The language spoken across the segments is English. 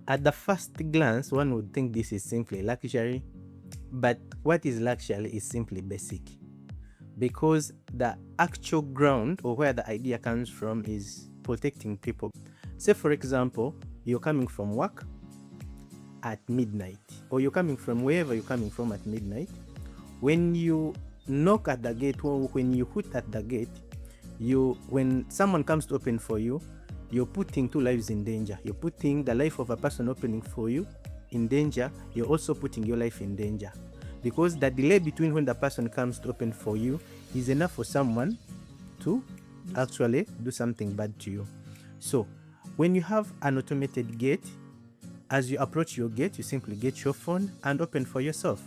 At the first glance, one would think this is simply luxury, but what is luxury is simply basic. Because the actual ground or where the idea comes from is protecting people. Say, for example, you're coming from work at midnight, or you're coming from wherever you're coming from at midnight. When you knock at the gate, or when you hoot at the gate, when someone comes to open for you, you're putting two lives in danger. You're putting the life of a person opening for you in danger. You're also putting your life in danger, because the delay between when the person comes to open for you is enough for someone to actually do something bad to you. So when you have an automated gate, as you approach your gate, you simply get your phone and open for yourself.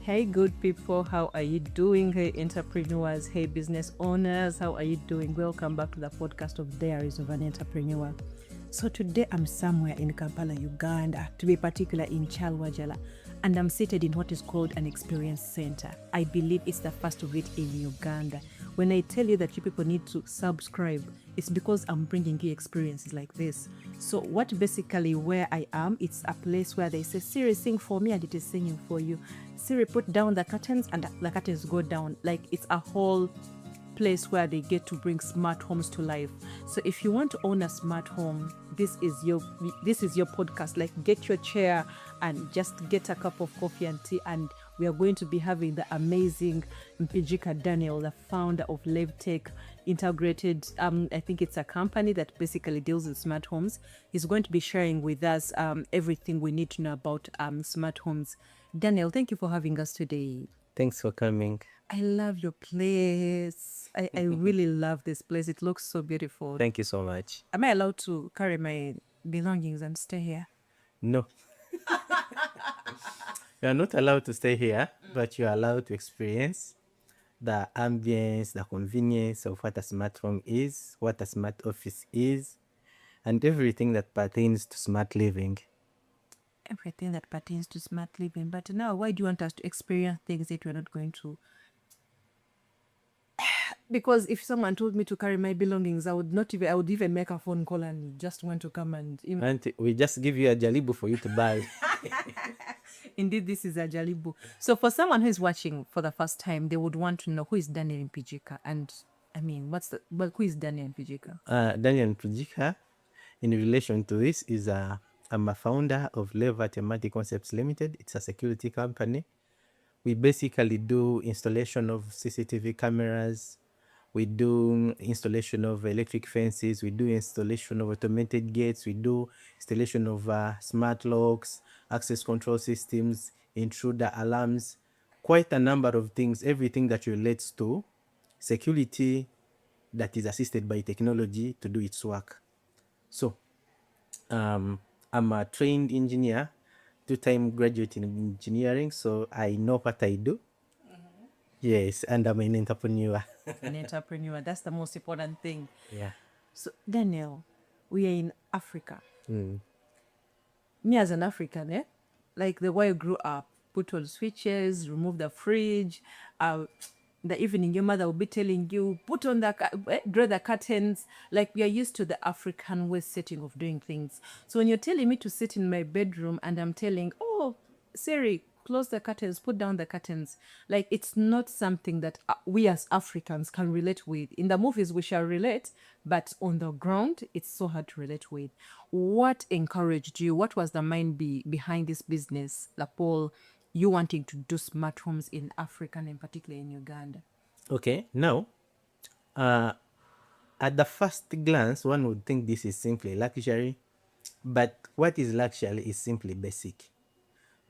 Hey, good people, how are you doing? Hey, entrepreneurs, hey, business owners, how are you doing? Welcome back to the podcast of Diaries of an Entrepreneur. So today I'm somewhere in Kampala, Uganda, to be particular in kyaliwajala, and I'm seated in what is called an experience center. I believe it's the first of it in Uganda. When I tell you that you people need to subscribe, it's because I'm bringing you experiences like this. So what basically where I am, it's a place where they say, Siri, sing for me, and it is singing for you. Siri, put down the curtains, and the curtains go down. Like, it's a whole place where they get to bring smart homes to life. So if you want to own a smart home, this is your podcast. Like, get your chair and just get a cup of coffee and tea, and we are going to be having the amazing Mpijika Daniel, the founder of LevTech Integrated. I think it's a company that basically deals with smart homes. He's going to be sharing with us everything we need to know about smart homes. Daniel, thank you for having us today. Thanks for coming. I love your place. I really love this place. It looks so beautiful. Thank you so much. Am I allowed to carry my belongings and stay here? No. You are not allowed to stay here, but you are allowed to experience the ambience, the convenience of what a smart home is, what a smart office is, and everything that pertains to smart living. Everything that pertains to smart living. But now, why do you want us to experience things that we're not going to? Because if someone told me to carry my belongings, I would even make a phone call and just want to come and And we just give you a jalibu for you to buy. Indeed, this is a jalibu. So for someone who is watching for the first time, they would want to know, who is Daniel Mpijika? And I mean, who is Daniel Mpijika? Daniel Mpijika, in relation to this, I'm a founder of redefining Concepts Limited. It's a security company. We basically do installation of CCTV cameras. We do installation of electric fences. We do installation of automated gates. We do installation of smart locks, access control systems, intruder alarms, quite a number of things, everything that relates to security that is assisted by technology to do its work. So I'm a trained engineer, two-time graduate in engineering, so I know what I do. Yes, and I'm an entrepreneur. An entrepreneur. That's the most important thing. Yeah. So, Daniel, we are in Africa. Me as an African, like the way I grew up, put on switches, remove the fridge. The evening, your mother will be telling you, put on draw the curtains. Like, we are used to the African way setting of doing things. So when you're telling me to sit in my bedroom and I'm telling, oh, Siri, close the curtains, put down the curtains. Like, it's not something that we as Africans can relate with. In the movies, we shall relate, but on the ground, it's so hard to relate with. What encouraged you? What was the mind behind this business, like Paul, you wanting to do smart homes in Africa and particularly in Uganda? Okay, now, at the first glance, one would think this is simply luxury, but what is luxury is simply basic.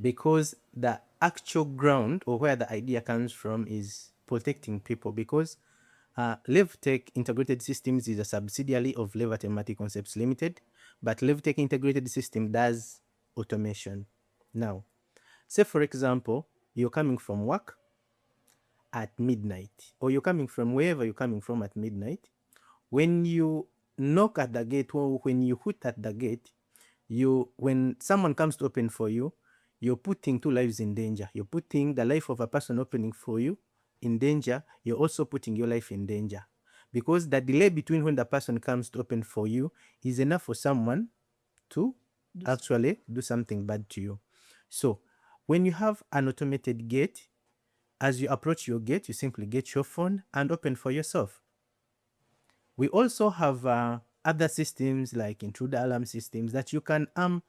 Because the actual ground or where the idea comes from is protecting people, because LevTech Integrated Systems is a subsidiary of redefining Concepts Limited, but LevTech Integrated System does automation. Now, say for example, you're coming from work at midnight, or you're coming from wherever you're coming from at midnight, when you knock at the gate, or when you hoot at the gate, when someone comes to open for you, you're putting two lives in danger. You're putting the life of a person opening for you in danger. You're also putting your life in danger, because the delay between when the person comes to open for you is enough for someone to actually do something bad to you. So when you have an automated gate, as you approach your gate, you simply get your phone and open for yourself. We also have other systems like intruder alarm systems that you can arm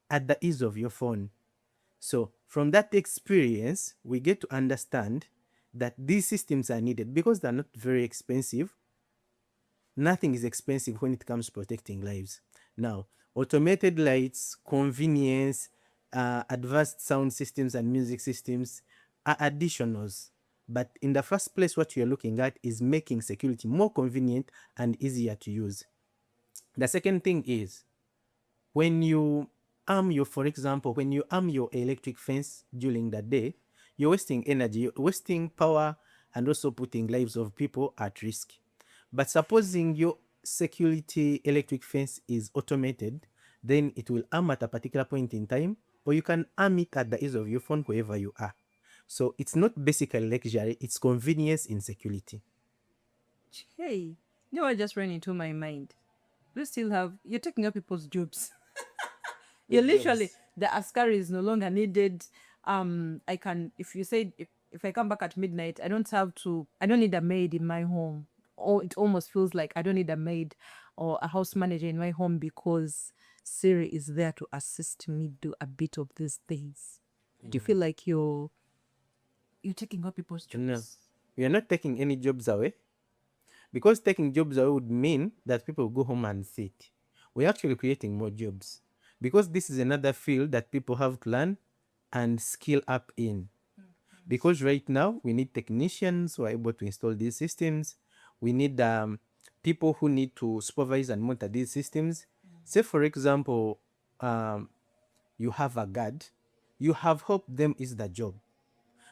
at the ease of your phone. So from that experience, we get to understand that these systems are needed because they're not very expensive. Nothing is expensive when it comes to protecting lives. Now, automated lights, convenience, advanced sound systems and music systems are additionals. But in the first place, what you're looking at is making security more convenient and easier to use. The second thing is, when you for example, when you arm your electric fence during the day, you're wasting energy, you're wasting power, and also putting lives of people at risk. But supposing your security electric fence is automated, then it will arm at a particular point in time, or you can arm it at the ease of your phone wherever you are. So it's not basically luxury, it's convenience in security. Hey, you know what just ran into my mind? You're taking up people's jobs. You're literally, the askari is no longer needed. If you say, if I come back at midnight, I don't need a maid in my home. Or it almost feels like I don't need a maid or a house manager in my home because Siri is there to assist me do a bit of these things. Do you feel like you're taking up people's jobs? No, we are not taking any jobs away, because taking jobs away would mean that people go home and sit. We're actually creating more jobs, because this is another field that people have to learn and skill up in. Because right now we need technicians who are able to install these systems. We need people who need to supervise and monitor these systems. Say, for example, you have a guard, you have helped them is the job,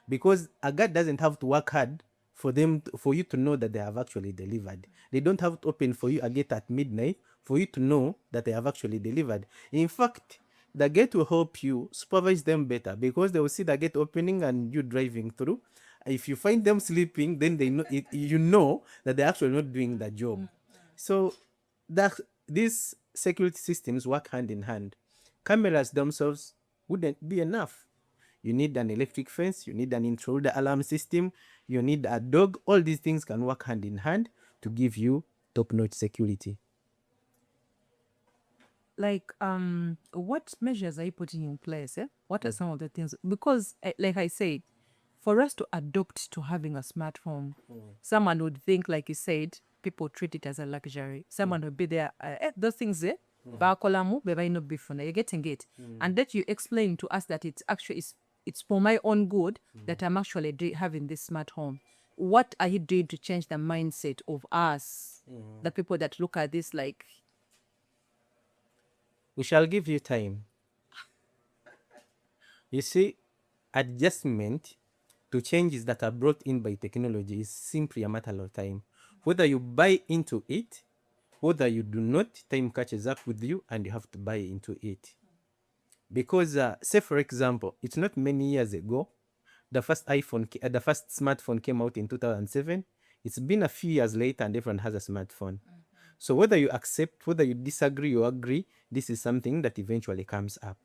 because a guard doesn't have to work hard for you to know that they have actually delivered. They don't have to open for you a gate at midnight for you to know that they have actually delivered. In fact, the gate will help you supervise them better, because they will see the gate opening and you driving through. If you find them sleeping, then you know that they're actually not doing the job. So that these security systems work hand in hand. Cameras themselves wouldn't be enough. You need an electric fence, you need an intruder alarm system, you need a dog. All these things can work hand in hand to give you top-notch security. Like, what measures are you putting in place? What are some of the things? Because, like I said, for us to adopt to having a smartphone, someone would think, like you said, people treat it as a luxury. Someone would be there, those things, bakolamu, beba ino bifuna, you're getting it. And that you explain to us that it's for my own good that I'm actually having this smart home. What are you doing to change the mindset of us, the people that look at this like, We shall give you time. You see, adjustment to changes that are brought in by technology is simply a matter of time. Whether you buy into it, whether you do not, time catches up with you and you have to buy into it. Because, say for example, it's not many years ago, the first the first smartphone came out in 2007. It's been a few years later and everyone has a smartphone. So whether you accept, whether you disagree or agree, this is something that eventually comes up.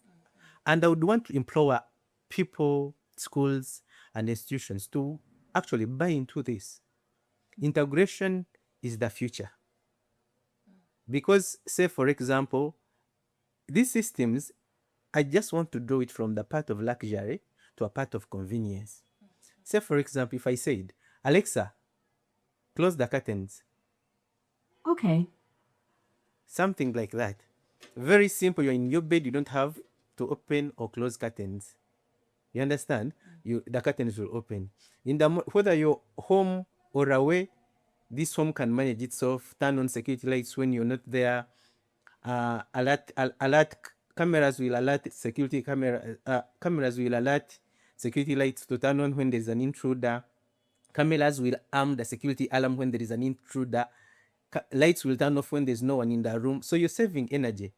And I would want to implore people, schools, and institutions to actually buy into this. Integration is the future. Because, say, for example, these systems, I just want to draw it from the part of luxury to a part of convenience. Say, for example, if I said, Alexa, close the curtains. okay, Something like that. Very simple. You're in your bed, you don't have to open or close curtains. You understand? The curtains will open. Whether you're home or away, this home can manage itself. Turn on security lights when you're not there. Alert cameras will alert security cameras will alert security lights to turn on when there's an intruder. Cameras will arm the security alarm when there is an intruder. Lights will turn off when there's no one in the room. So you're saving energy.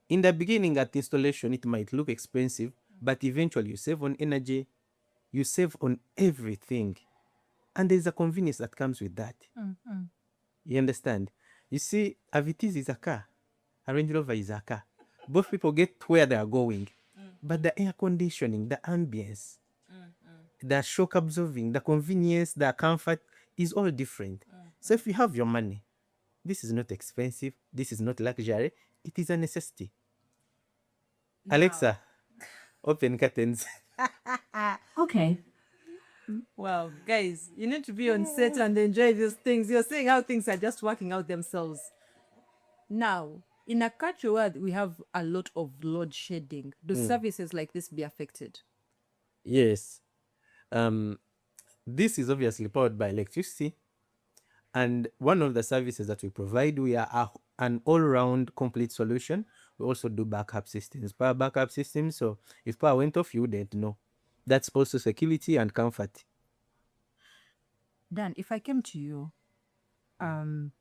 In the beginning, at installation, it might look expensive, but eventually you save on energy, you save on everything. And there's a convenience that comes with that. You understand? You see, a Vitis is a car, a Range Rover is a car. Both people get where they are going, but the air conditioning, the ambience, the shock absorbing, the convenience, the comfort is all different. So if you have your money, this is not expensive, this is not luxury, it is a necessity. Alexa, open curtains. Okay. Wow, guys, you need to be on set and enjoy these things. You're seeing how things are just working out themselves. Now, in a culture where we have a lot of load shedding, do services like this be affected? Yes. This is obviously powered by electricity. And one of the services that we provide, we are an all-round complete solution. We also do backup systems, power backup systems. So if power went off, you wouldn't know. That's also security and comfort. Dan, if I came to you, I'm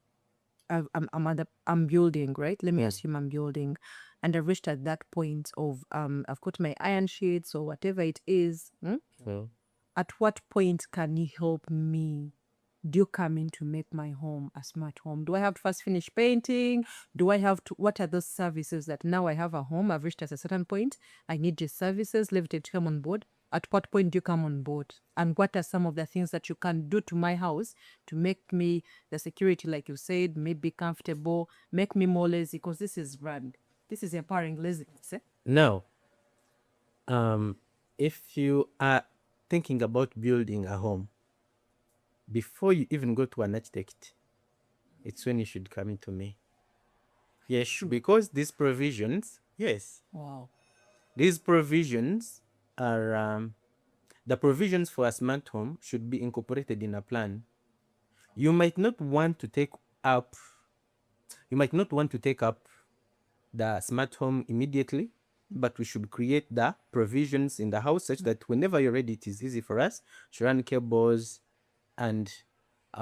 building, right? Let me assume I'm building, and I've reached at that point of I've got my iron sheets or whatever it is. Well, At what point can you help me? Do you come in to make my home a smart home? Do I have to first finish painting? Do I have to? What are those services that now I have a home? I've reached at a certain point. I need these services. Levitate to come on board. At what point do you come on board? And what are some of the things that you can do to my house to make me the security, like you said, maybe comfortable, make me more lazy? Because this is run. This is empowering laziness. now, if you are thinking about building a home, before you even go to an architect, it's when you should come into me. Yes, because these provisions, yes, Wow. these provisions are the provisions for a smart home should be incorporated in a plan. You might not want to take up the smart home immediately, but we should create the provisions in the house such that whenever you're ready, it is easy for us to run cables and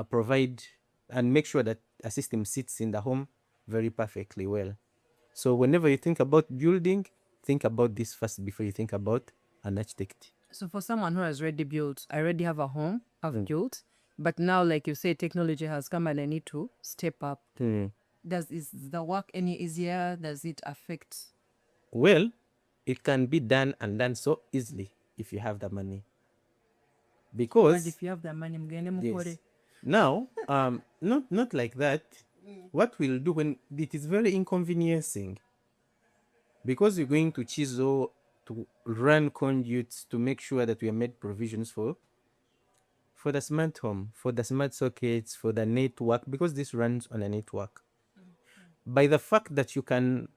provide and make sure that a system sits in the home very perfectly well. So whenever you think about building, think about this first before you think about an architect. So for someone who has already built, I already have a home, I've built, but now, like you say, technology has come and I need to step up. Is the work any easier? Does it affect? Well, it can be done and done so easily if you have the money. But Because if you have the money, mgende yes. mukore. Now, not like that. What we'll do when it is very inconveniencing, because we're going to chisel to run conduits to make sure that we have made provisions for the smart home, for the smart sockets, for the network, because this runs on a network. By the fact that you can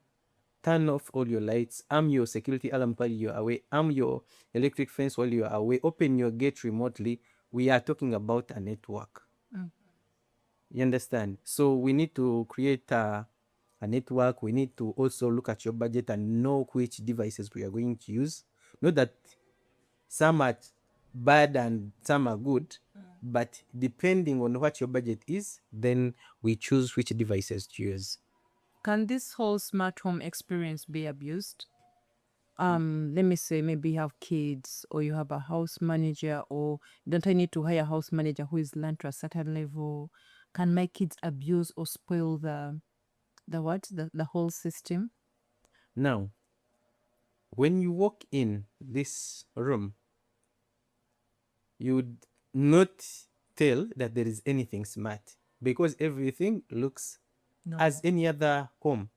turn off all your lights, arm your security alarm while you're away, arm your electric fence while you're away, open your gate remotely, we are talking about a network. You understand? So we need to create a network. We need to also look at your budget and know which devices we are going to use. Not that some are bad and some are good, but depending on what your budget is, then we choose which devices to use. Can this whole smart home experience be abused? Let me say maybe you have kids or you have a house manager, or don't I need to hire a house manager who is learned to a certain level? Can my kids abuse or spoil the whole system? Now, when you walk in this room, you would not tell that there is anything smart because everything looks as any other home.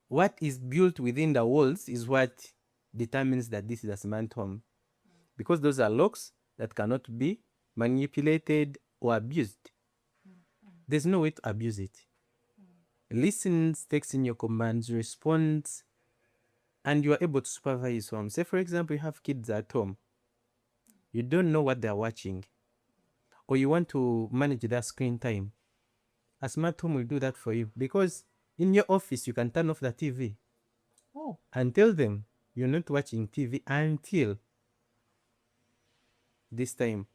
What is built within the walls is what determines that this is a smart home, because those are locks that cannot be manipulated or abused. There's no way to abuse it. Listens, takes in your commands, responds, and you are able to supervise home. Say, for example, you have kids at home. You don't know what they're watching, or you want to manage their screen time. A smart home will do that for you, because in your office, you can turn off the TV and tell them you're not watching TV until this time.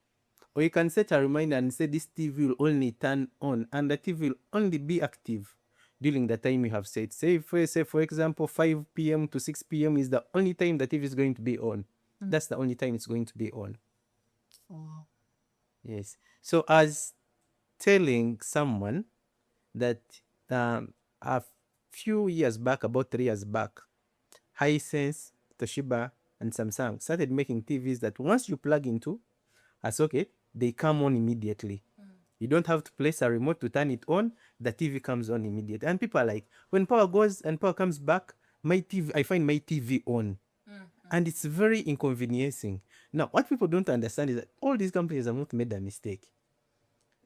Or you can set a reminder and say this TV will only turn on and the TV will only be active during the time you have set. Say for example, 5 p.m. to 6 p.m. is the only time the TV is going to be on. That's the only time it's going to be on. Oh. Yes. So as telling someone that a few years back, about 3 years back, Hisense, Toshiba, and Samsung started making TVs that once you plug into a socket, they come on immediately. You don't have to place a remote to turn it on. The TV comes on immediately. And people are like, when power goes and power comes back, I find my TV on. And it's very inconveniencing. Now, what people don't understand is that all these companies have not made a mistake.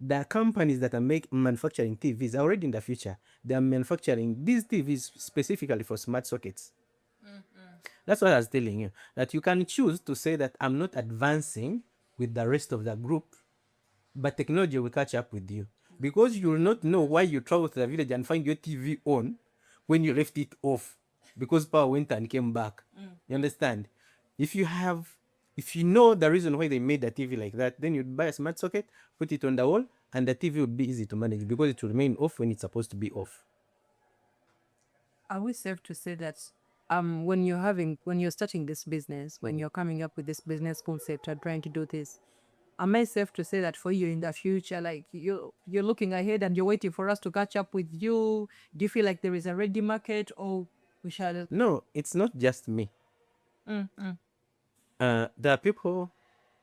The companies that are manufacturing TVs are already in the future. They are manufacturing these TVs specifically for smart sockets. That's what I was telling you. That you can choose to say that I'm not advancing with the rest of the group, but technology will catch up with you. Because you will not know why you travel to the village and find your TV on when you left it off because power went and came back. You understand? If you know the reason why they made the TV like that, then you'd buy a smart socket, put it on the wall, and the TV would be easy to manage because it will remain off when it's supposed to be off. Are we safe to say that when you're starting this business, when you're coming up with this business concept and trying to do this, am I safe to say that for you in the future, like you're looking ahead and you're waiting for us to catch up with you? Do you feel like there is a ready market, or we shall? No, it's not just me. There are people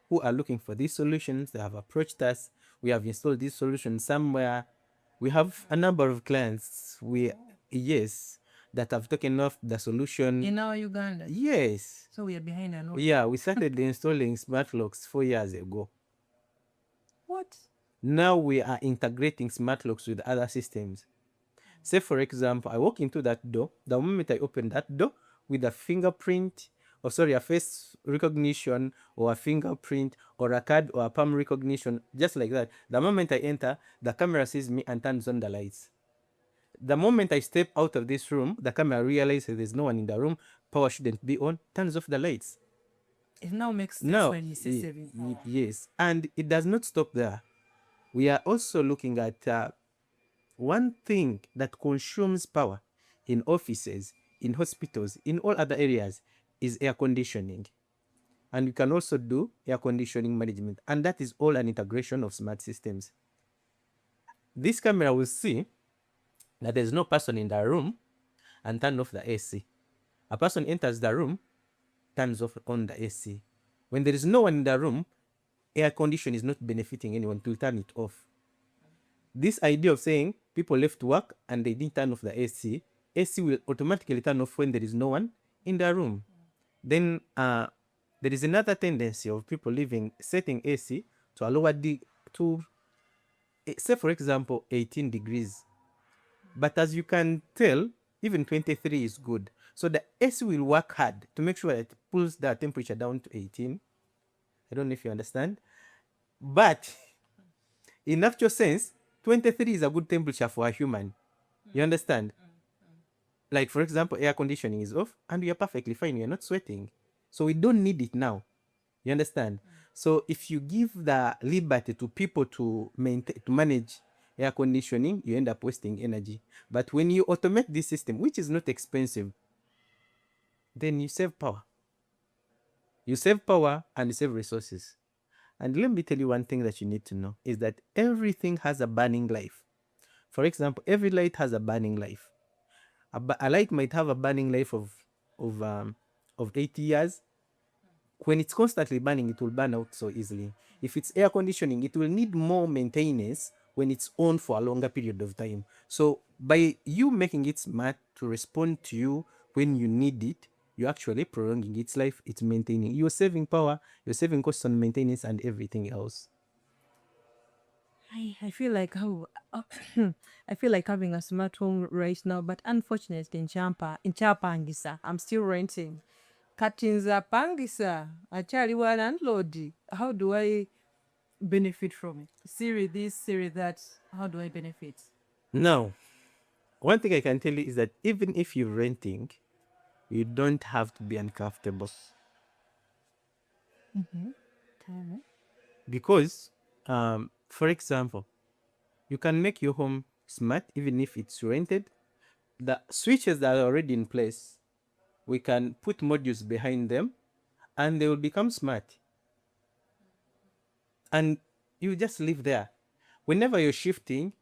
who are looking for these solutions. They have approached us. We have installed these solutions somewhere. We have a number of clients. Yes, that have taken off the solution. In our Uganda. Yes. So we are behind and Yeah, we started installing smart locks 4 years ago. What? Now we are integrating smart locks with other systems. Say, for example, I walk into that door. The moment I open that door with a fingerprint, a face recognition or a fingerprint or a card or a palm recognition, just like that. The moment I enter, the camera sees me and turns on the lights. The moment I step out of this room, the camera realizes there's no one in the room, power shouldn't be on, turns off the lights. It now makes sense Now, when you say saving power. yes, and it does not stop there. We are also looking at one thing that consumes power in offices, in hospitals, in all other areas is air conditioning. And we can also do air conditioning management. And that is all an integration of smart systems. This camera will see that there's no person in the room and turn off the AC. A person enters the room, turns off on the AC. When there is no one in the room, air condition is not benefiting anyone to turn it off. This idea of saying people left work and they didn't turn off the AC will automatically turn off when there is no one in the room. Then there is another tendency of people setting AC to a lower say for example 18 degrees. But as you can tell, even 23 is good. So the AC will work hard to make sure that it pulls the temperature down to 18. I don't know if you understand. But in actual sense, 23 is a good temperature for a human. You understand? Like, for example, air conditioning is off and we are perfectly fine. We are not sweating. So we don't need it now. You understand? So if you give the liberty to people to manage air conditioning, you end up wasting energy. But when you automate this system, which is not expensive, then you save power. You save power and you save resources. And let me tell you one thing that you need to know is that everything has a burning life. For example, every light has a burning life. A light might have a burning life of 80 years. When it's constantly burning, it will burn out so easily. If it's air conditioning, it will need more maintenance when it's on for a longer period of time. So by you making it smart to respond to you when you need it, you're actually prolonging its life, it's maintaining. You're saving power, you're saving costs on maintenance and everything else. I feel like I feel like having a smart home right now, but unfortunately in Chapangisa, I'm still renting. Katinza Pangisa, Achaliwa landlord. How do I benefit from it? Siri this, Siri that. How do I benefit? Now, one thing I can tell you is that even if you're renting, you don't have to be uncomfortable. Okay. Because For example, you can make your home smart even if it's rented. The switches that are already in place, we can put modules behind them and they will become smart. And you just live there. Whenever you're shifting,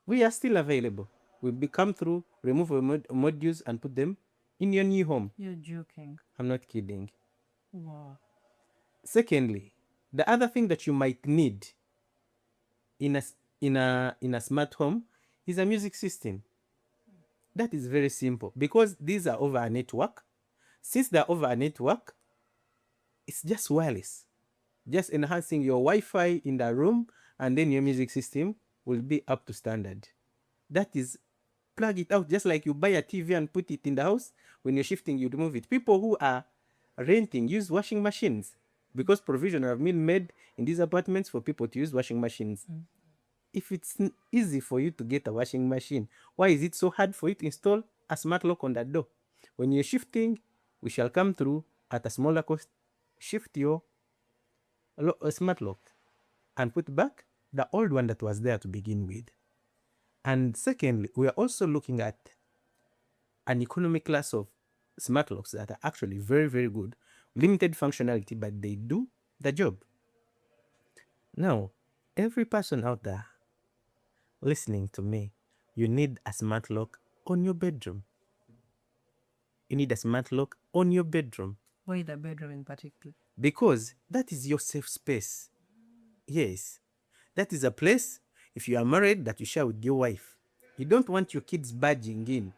we are still available. We come through, remove modules and put them in your new home. You're joking. I'm not kidding. Wow. Secondly, the other thing that you might need in a smart home is a music system. That is very simple because these are over a network. Since they're over a network, it's just wireless, just enhancing your Wi-Fi in the room, and then your music system will be up to standard. That is, plug it out just like you buy a TV and put it in the house. When you're shifting, you remove it. People who are renting use washing machines because provision have been made in these apartments for people to use washing machines. If it's easy for you to get a washing machine, why is it so hard for you to install a smart lock on that door? When you're shifting, we shall come through at a smaller cost, shift your smart lock and put back the old one that was there to begin with. And secondly, we are also looking at an economy class of smart locks that are actually very, very good, limited functionality, but they do the job. Now, every person out there listening to me, you need a smart lock on your bedroom. You need a smart lock on your bedroom. Why the bedroom in particular? Because that is your safe space. Yes. That is a place, if you are married, that you share with your wife. You don't want your kids barging in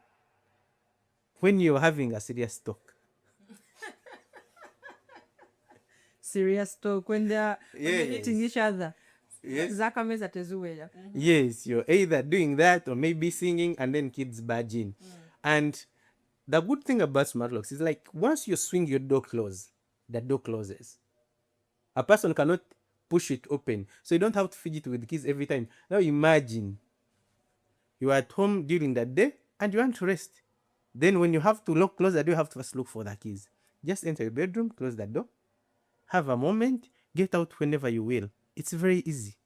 when you're having a serious talk. Serious talk when they're Yes. hitting each other. Yes. Zakameza tezuwela. Yes, you're either doing that or maybe singing and then kids barge in. And the good thing about smart locks is like once you swing your door close, the door closes. A person cannot push it open. So you don't have to fidget with the keys every time. Now imagine you are at home during the day and you want to rest. Then when you have to close the door, you have to first look for the keys. Just enter your bedroom, close the door, have a moment, get out whenever you will. It's very easy.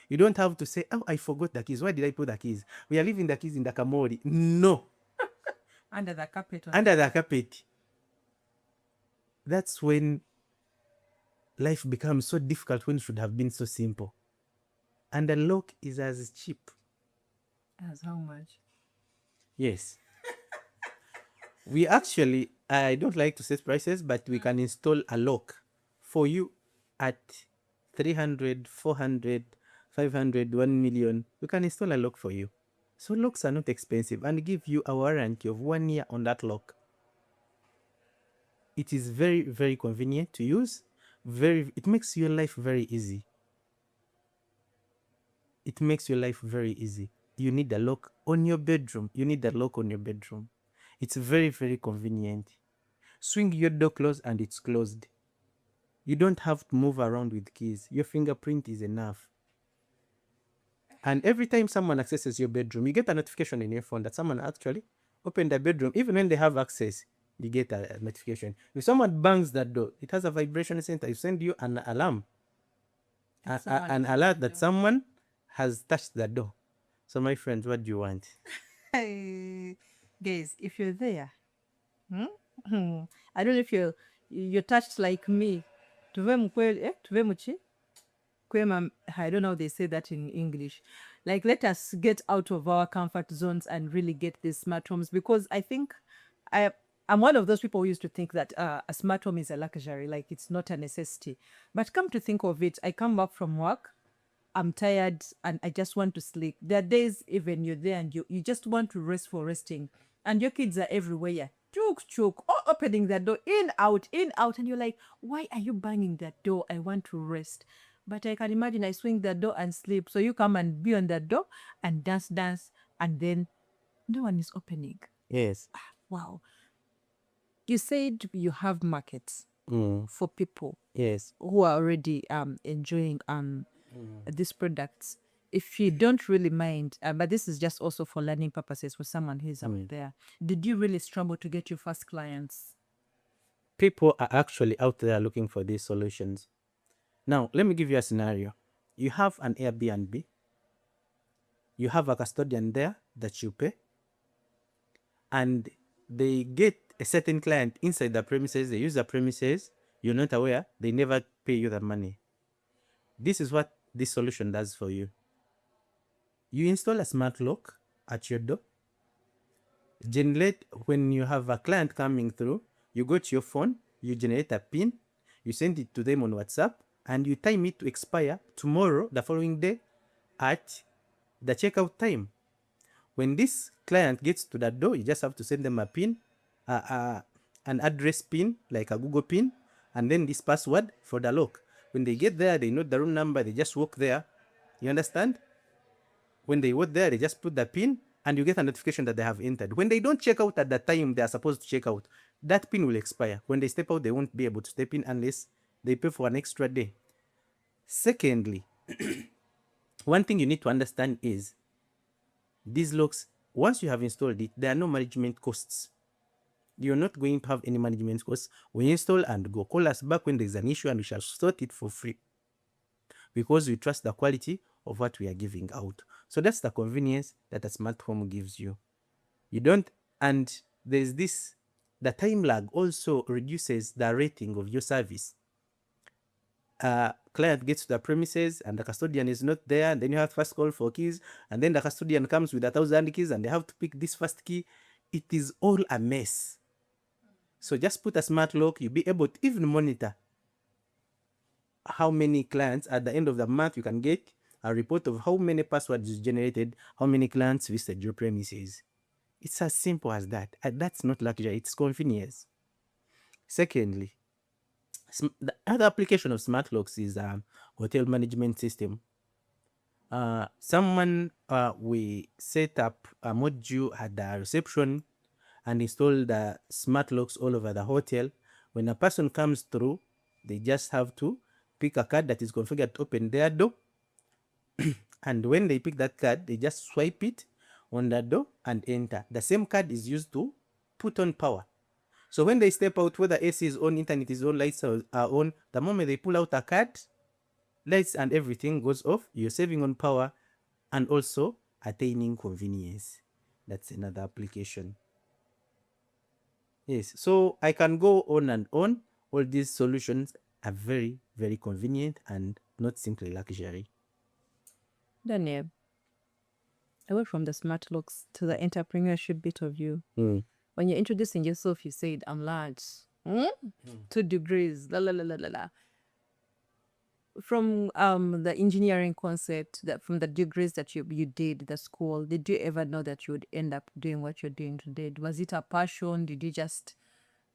You don't have to say, oh, I forgot the keys. Why did I put the keys? We are leaving the keys in the kamori. No. Under the carpet. Under the carpet. That's when life becomes so difficult when it should have been so simple. And the lock is as cheap. As how much? Yes. We actually, I don't like to set prices, but we can install a lock for you at 300, 400, 500, 1 million. We can install a lock for you. So locks are not expensive and give you a warranty of 1 year on that lock. It is very, very convenient to use. It makes your life very easy. It makes your life very easy. You need a lock on your bedroom. You need a lock on your bedroom. It's very, very convenient. Swing your door closed and it's closed. You don't have to move around with keys. Your fingerprint is enough. And every time someone accesses your bedroom, you get a notification in your phone that someone actually opened the bedroom. Even when they have access, you get a notification. If someone bangs that door, it has a vibration center. It sends you an alarm, an alert that someone has touched the door. So my friends, what do you want? Guys, if you're there, I don't know if you're touched like me. Tuve mkweli, tuve muchi? Kwema, I don't know how they say that in English. Like, let us get out of our comfort zones and really get these smart homes, because I think I'm one of those people who used to think that a smart home is a luxury, like it's not a necessity. But come to think of it, I come back from work, I'm tired and I just want to sleep. There are days even you're there and you just want to rest for resting, and your kids are everywhere. Chook, opening that door, in, out. And you're like, why are you banging that door? I want to rest. But I can imagine I swing that door and sleep. So you come and be on that door and dance, and then no one is opening. Yes. Wow. You said you have markets for people Yes. who are already enjoying these products. If you don't really mind, but this is just also for learning purposes for someone who's out there, did you really struggle to get your first clients? People are actually out there looking for these solutions. Now, let me give you a scenario. you have an Airbnb, you have a custodian there that you pay, and they get a certain client inside the premises, they use the premises, you're not aware, they never pay you the money. This is what this solution does for you. You install a smart lock at your door. Generate, when you have a client coming through, you go to your phone, you generate a pin, you send it to them on WhatsApp, and you time it to expire tomorrow, the following day, at the checkout time. When this client gets to the door, you just have to send them a pin, an address pin, like a Google pin, and then this password for the lock. When they get there, they know the room number, they just walk there. You understand? When they walk there, they just put the pin, and you get a notification that they have entered. When they don't check out at the time they are supposed to check out, that pin will expire. When they step out, they won't be able to step in unless they pay for an extra day. Secondly, one thing you need to understand is these locks, once you have installed it, there are no management costs. You're not going to have any management costs. We install and go. Call us back when there's an issue and we shall sort it for free, because we trust the quality of what we are giving out. So that's the convenience that a smart home gives you. You don't, and there's this, the time lag also reduces the rating of your service. Client gets to the premises and the custodian is not there, and then you have first call for keys, and then the custodian comes with 1,000 keys and they have to pick this first key. It is all a mess. So just put a smart lock, you'll be able to even monitor how many clients at the end of the month. You can get a report of how many passwords you generated, how many clients visited your premises. It's as simple as that. That's not luxury, it's convenience. Secondly, the other application of smart locks is hotel management system. We set up a module at the reception and install the smart locks all over the hotel. When a person comes through, they just have to pick a card that is configured to open their door. And when they pick that card, they just swipe it on the door and enter. The same card is used to put on power. So when they step out, whether AC is on, internet is on, lights are on, the moment they pull out a card, lights and everything goes off. You're saving on power and also attaining convenience. That's another application. Yes, so I can go on and on. All these solutions are very, very convenient and not simply luxury. Daniel, away from the smart looks to the entrepreneurship bit of you. When you're introducing yourself, you said, I'm large. 2 degrees, la la la la la la. From the engineering concept, that from the degrees that you did, the school, did you ever know that you would end up doing what you're doing today? Was it a passion? Did you just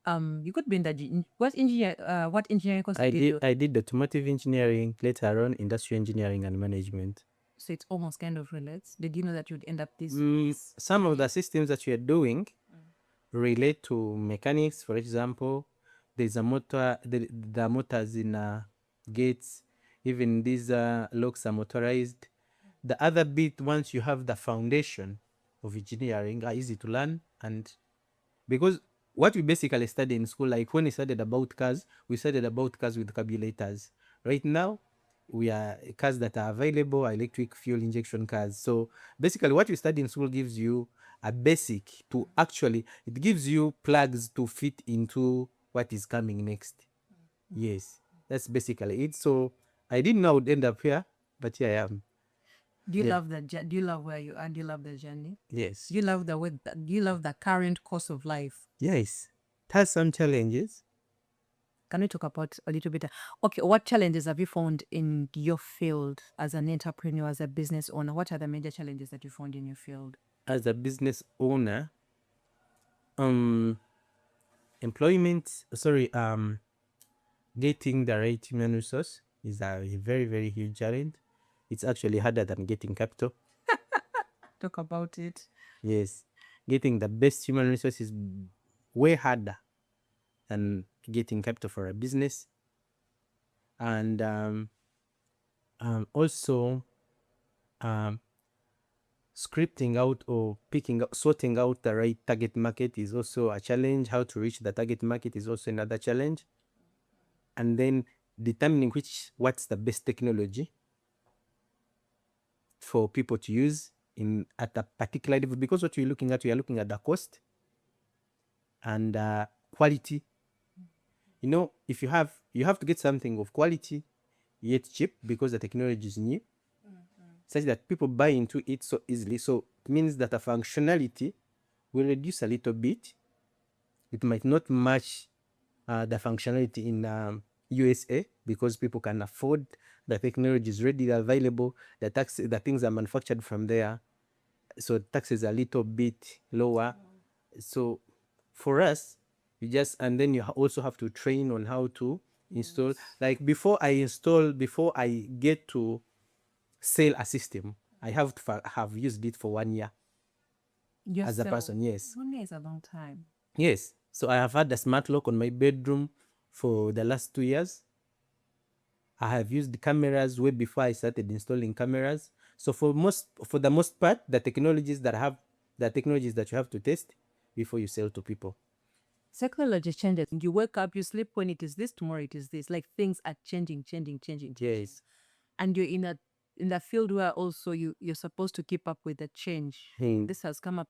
you could be in the what engineering course did you do? I did automotive engineering, later on industrial engineering and management. So it's almost kind of relates. Did you know that you'd end up this? Some of the systems that you're doing relate to mechanics. For example, there's a motor, the motors in gates, even these locks are motorized. The other bit, once you have the foundation of engineering, are easy to learn. And because what we basically study in school, like when we studied about cars, we studied about cars with carburetors. Right now, we are cars that are available, electric fuel injection cars. So basically what we study in school gives you a basic to actually, it gives you plugs to fit into what is coming next. Yes, that's basically it. So I didn't know I would end up here, but here I am. Do you love do you love where you are? Do you love the journey? Yes. Do you love the way do you love the current course of life? Yes. It has some challenges. Can we talk about a little bit? Okay, what challenges have you found in your field as an entrepreneur, as a business owner? What are the major challenges that you found in your field? As a business owner, getting the right human resource is a very, very huge challenge. It's actually harder than getting capital. Talk about it. Yes. Getting the best human resource is way harder than getting capital for a business. And also scripting out or sorting out the right target market is also a challenge. How to reach the target market is also another challenge. And then determining what's the best technology for people to use in at a particular level, because what you're looking at the cost and quality. You know, if you have to get something of quality yet cheap, because the technology is new, such that people buy into it so easily. So it means that the functionality will reduce a little bit. It might not match the functionality in USA, because people can afford the technology is readily available. The things are manufactured from there, so taxes are a little bit lower. So for us, you just, and then you also have to train on how to install. Like before I get to sell a system, I have to have used it for 1 year as a person. Yes. 1 year is a long time. Yes. So I have had the smart lock on my bedroom for the last 2 years. I have used cameras way before I started installing cameras. So for the most part, the technologies that you have to test before you sell to people. Technology changes. You wake up, you sleep when it is this, tomorrow it is this. Like things are changing. Yes. And you're in a field where also you're supposed to keep up with the change. This has come up.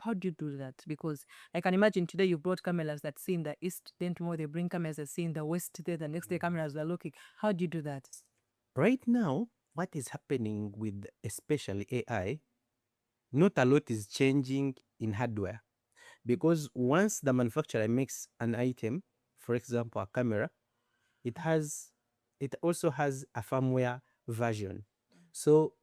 How do you do that? Because I can imagine today you brought cameras that see in the east, then tomorrow they bring cameras that see in the west, there the next day cameras are looking. How do you do that? Right now, what is happening with especially AI, not a lot is changing in hardware, because once the manufacturer makes an item, for example a camera, it also has a firmware version. So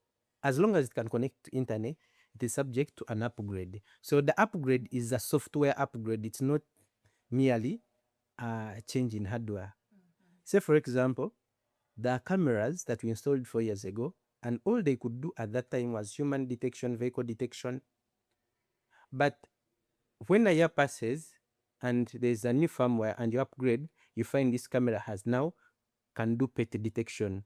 as long as it can connect to internet, it is subject to an upgrade. So the upgrade is a software upgrade. It's not merely a change in hardware. Say for example, the cameras that we installed 4 years ago, and all they could do at that time was human detection, vehicle detection. But when a year passes and there's a new firmware and you upgrade, you find this camera has now can do pet detection.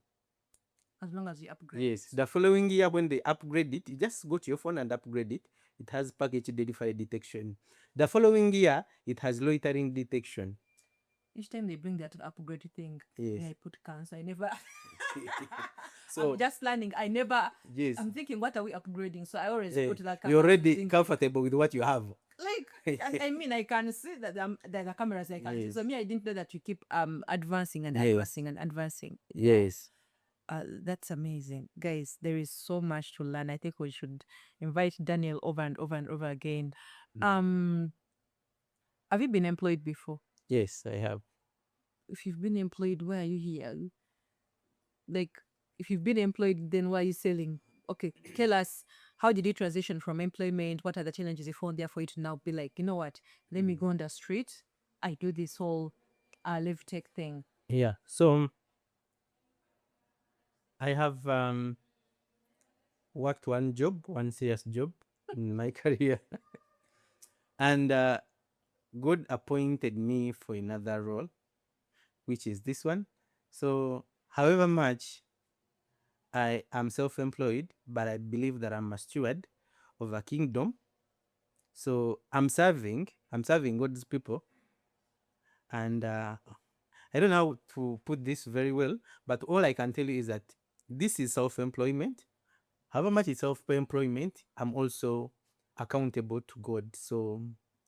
As long as you upgrade. Yes. The following year, when they upgrade it, you just go to your phone and upgrade it. It has package identifier detection. The following year, it has loitering detection. Each time they bring that upgrade thing, Yes. I put cancer. I never. So I'm just learning. I never. yes, I'm thinking, what are we upgrading? So I always put that. you're already thing. comfortable with what you have. Like I mean, I can see that the cameras I can see. Yes. So me, I didn't know that you keep advancing and Yes. advancing and advancing. Yes. That's amazing, guys. There is so much to learn. I think we should invite Daniel over and over and over again. Have you been employed before? Yes, I have. If you've been employed, why are you here? Like, if you've been employed, then why are you selling? Okay, tell us, how did you transition from employment? What are the challenges you found there for you to now be like, you know what, let me go on the street. I do this whole live tech thing. Yeah. So I have worked one serious job in my career, and God appointed me for another role, which is this one. So, however much I am self-employed, but I believe that I'm a steward of a kingdom. So I'm serving God's people, and I don't know how to put this very well, but all I can tell you is that this is self-employment. However much it's self-employment, I'm also accountable to God. So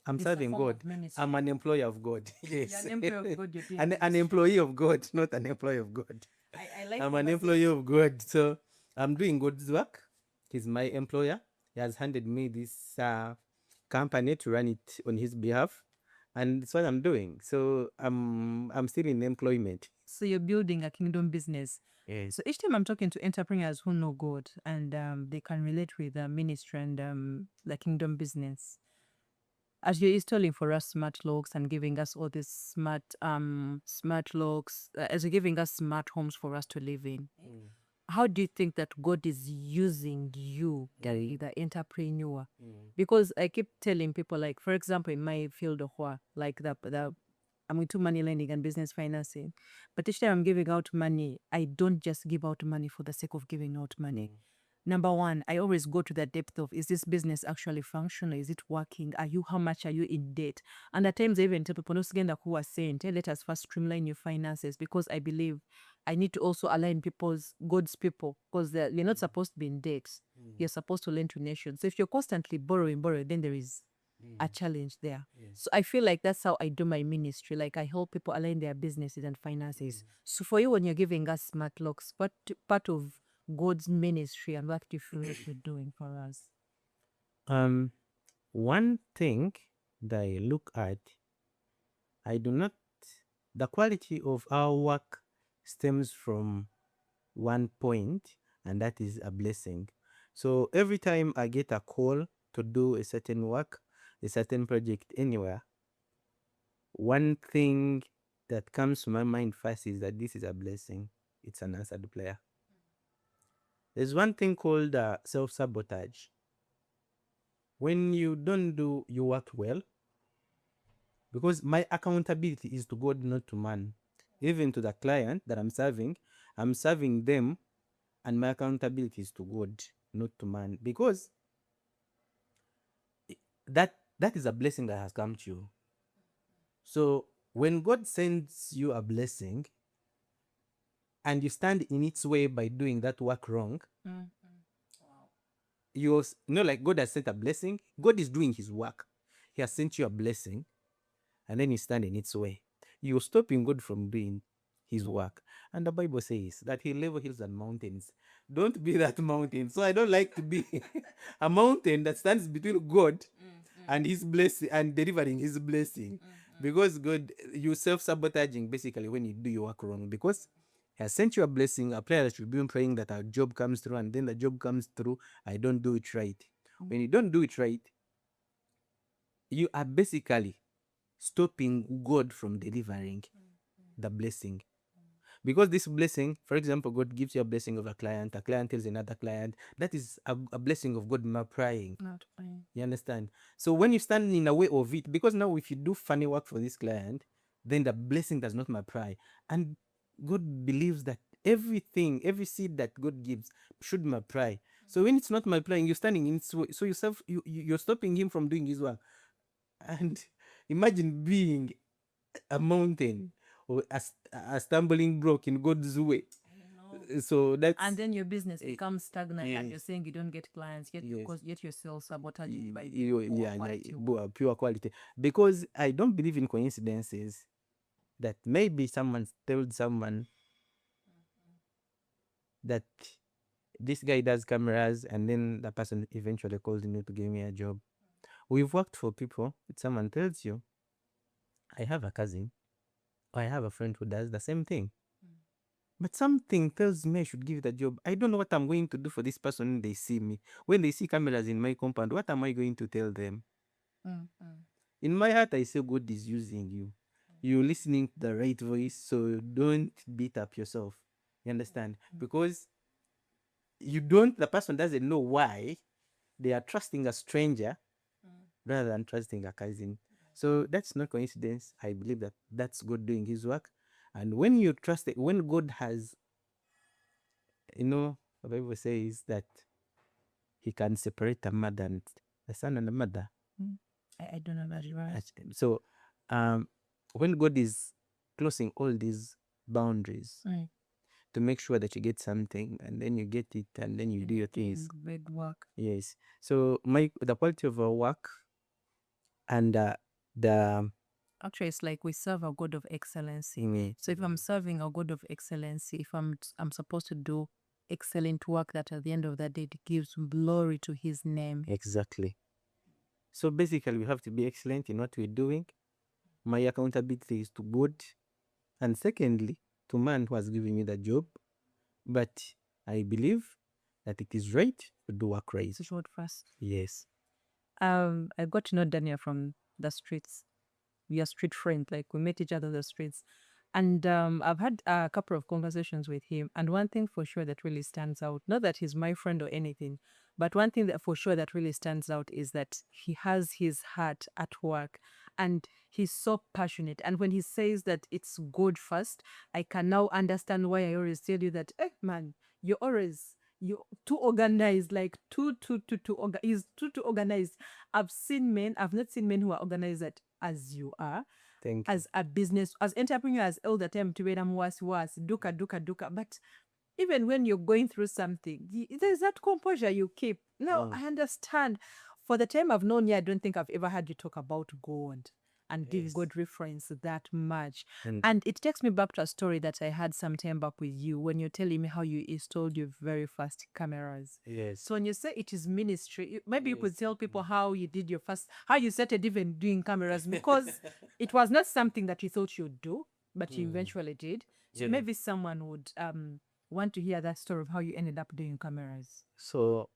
I'm It's a serving form God. of ministry. I'm an employee of God. Yes. You're an employee of God, you're doing an ministry. employee of God, not an employee of God. I like I'm an employee of God. So I'm doing God's work. He's my employer. He has handed me this company to run it on his behalf, and that's what I'm doing. So I'm still in employment. So you're building a kingdom business. Yes. So each time I'm talking to entrepreneurs who know God and they can relate with the ministry and the kingdom business, as you're installing for us smart locks and giving us all these smart locks, as you're giving us smart homes for us to live in, how do you think that God is using you, the entrepreneur? Because I keep telling people, like, for example, in my field of work, like I'm into money lending and business financing. But each time I'm giving out money, I don't just give out money for the sake of giving out money. number one, I always go to the depth of, is this business actually functional? Is it working? How much are you in debt? And at times I even tell people, who are saying, let us first streamline your finances, because I believe I need to also align God's people, because you're not supposed to be in debt. You're supposed to lend to nations. So if you're constantly borrowing, then there is a challenge there. So I feel like that's how I do my ministry. Like, I help people align their businesses and finances. So for you, when you're giving us smart locks, what part of God's ministry and what do you feel like you're doing for us? One thing that I look at, the quality of our work stems from one point, and that is a blessing. So every time I get a call to do a certain work, a certain project anywhere, one thing that comes to my mind first is that this is a blessing. It's an answered prayer. There's one thing called self-sabotage. When you don't do your work well, because my accountability is to God, not to man. Even to the client that I'm serving them, and my accountability is to God, not to man. Because that is a blessing that has come to you. So when God sends you a blessing and you stand in its way by doing that work wrong, you know, like God has sent a blessing. God is doing his work. He has sent you a blessing, and then you stand in its way. You're stopping God from doing his work. And the Bible says that he level hills and mountains. Don't be that mountain. So I don't like to be a mountain that stands between God and his blessing and delivering his blessing. Because God, you self-sabotaging basically when you do your work wrong, because he has sent you a blessing, a prayer that you've been praying that a job comes through, and then the job comes through, I don't do it right. When you don't do it right, you are basically stopping God from delivering the blessing. Because this blessing, for example, God gives you a blessing of a client tells another client, that is a blessing of God multiplying. You understand? So when you stand in the way of it, because now if you do funny work for this client, then the blessing does not multiply. And God believes that everything, every seed that God gives should multiply. So when it's not multiplying, you're standing in its way. So you're stopping him from doing his work. And imagine being a mountain or a stumbling block in God's way. So that's, and then your business becomes stagnant, and you're saying you don't get clients yet, because yet you're self-sabotaging by pure quality. Because I don't believe in coincidences, that maybe someone told someone that this guy does cameras, and then the person eventually calls you to give me a job. We've worked for people. Someone tells you, I have a cousin, or I have a friend who does the same thing. But something tells me I should give the job. I don't know what I'm going to do for this person when they see me. When they see cameras in my compound, what am I going to tell them? In my heart, I say God is using you. You're listening to the right voice, so don't beat up yourself. You understand? Because the person doesn't know why they are trusting a stranger rather than trusting a cousin. So that's not coincidence. I believe that that's God doing his work. And when you trust it, when God has, the Bible says that he can separate a mother and the son and the mother. I don't know that, right? So when God is closing all these boundaries to make sure that you get something, and then you get it, and then you do your things. Big work. Yes. So the quality of our work and the Actually, it's like we serve a God of excellency. So if I'm serving a God of excellency, if I'm supposed to do excellent work that at the end of the day it gives glory to his name. Exactly. So basically we have to be excellent in what we're doing. My accountability is to God, and secondly to man who has given me the job. But I believe that it is right to do work right. So short first. Yes. I got to know Daniel from the streets. We are street friends, like we met each other on the streets. And I've had a couple of conversations with him. And one thing for sure that really stands out, not that he's my friend or anything, but one thing that for sure that really stands out is that he has his heart at work, and he's so passionate. And when he says that it's good first, I can now understand why I always tell you that, man, you're always you too organized, like too organized. I've seen men, I've not seen men who are organized as you are. Thank you. As a business, as entrepreneurs, all the time to be was duka. But even when you're going through something, there's that composure you keep. No, I understand. For the time I've known you, I don't think I've ever had you talk about God and give God reference that much. And it takes me back to a story that I had some time back with you when you're telling me how you installed your very first cameras. Yes. So when you say it is ministry, maybe you could tell people how you did your first, how you started even doing cameras, because it was not something that you thought you'd do, but you eventually did. So maybe someone would want to hear that story of how you ended up doing cameras. So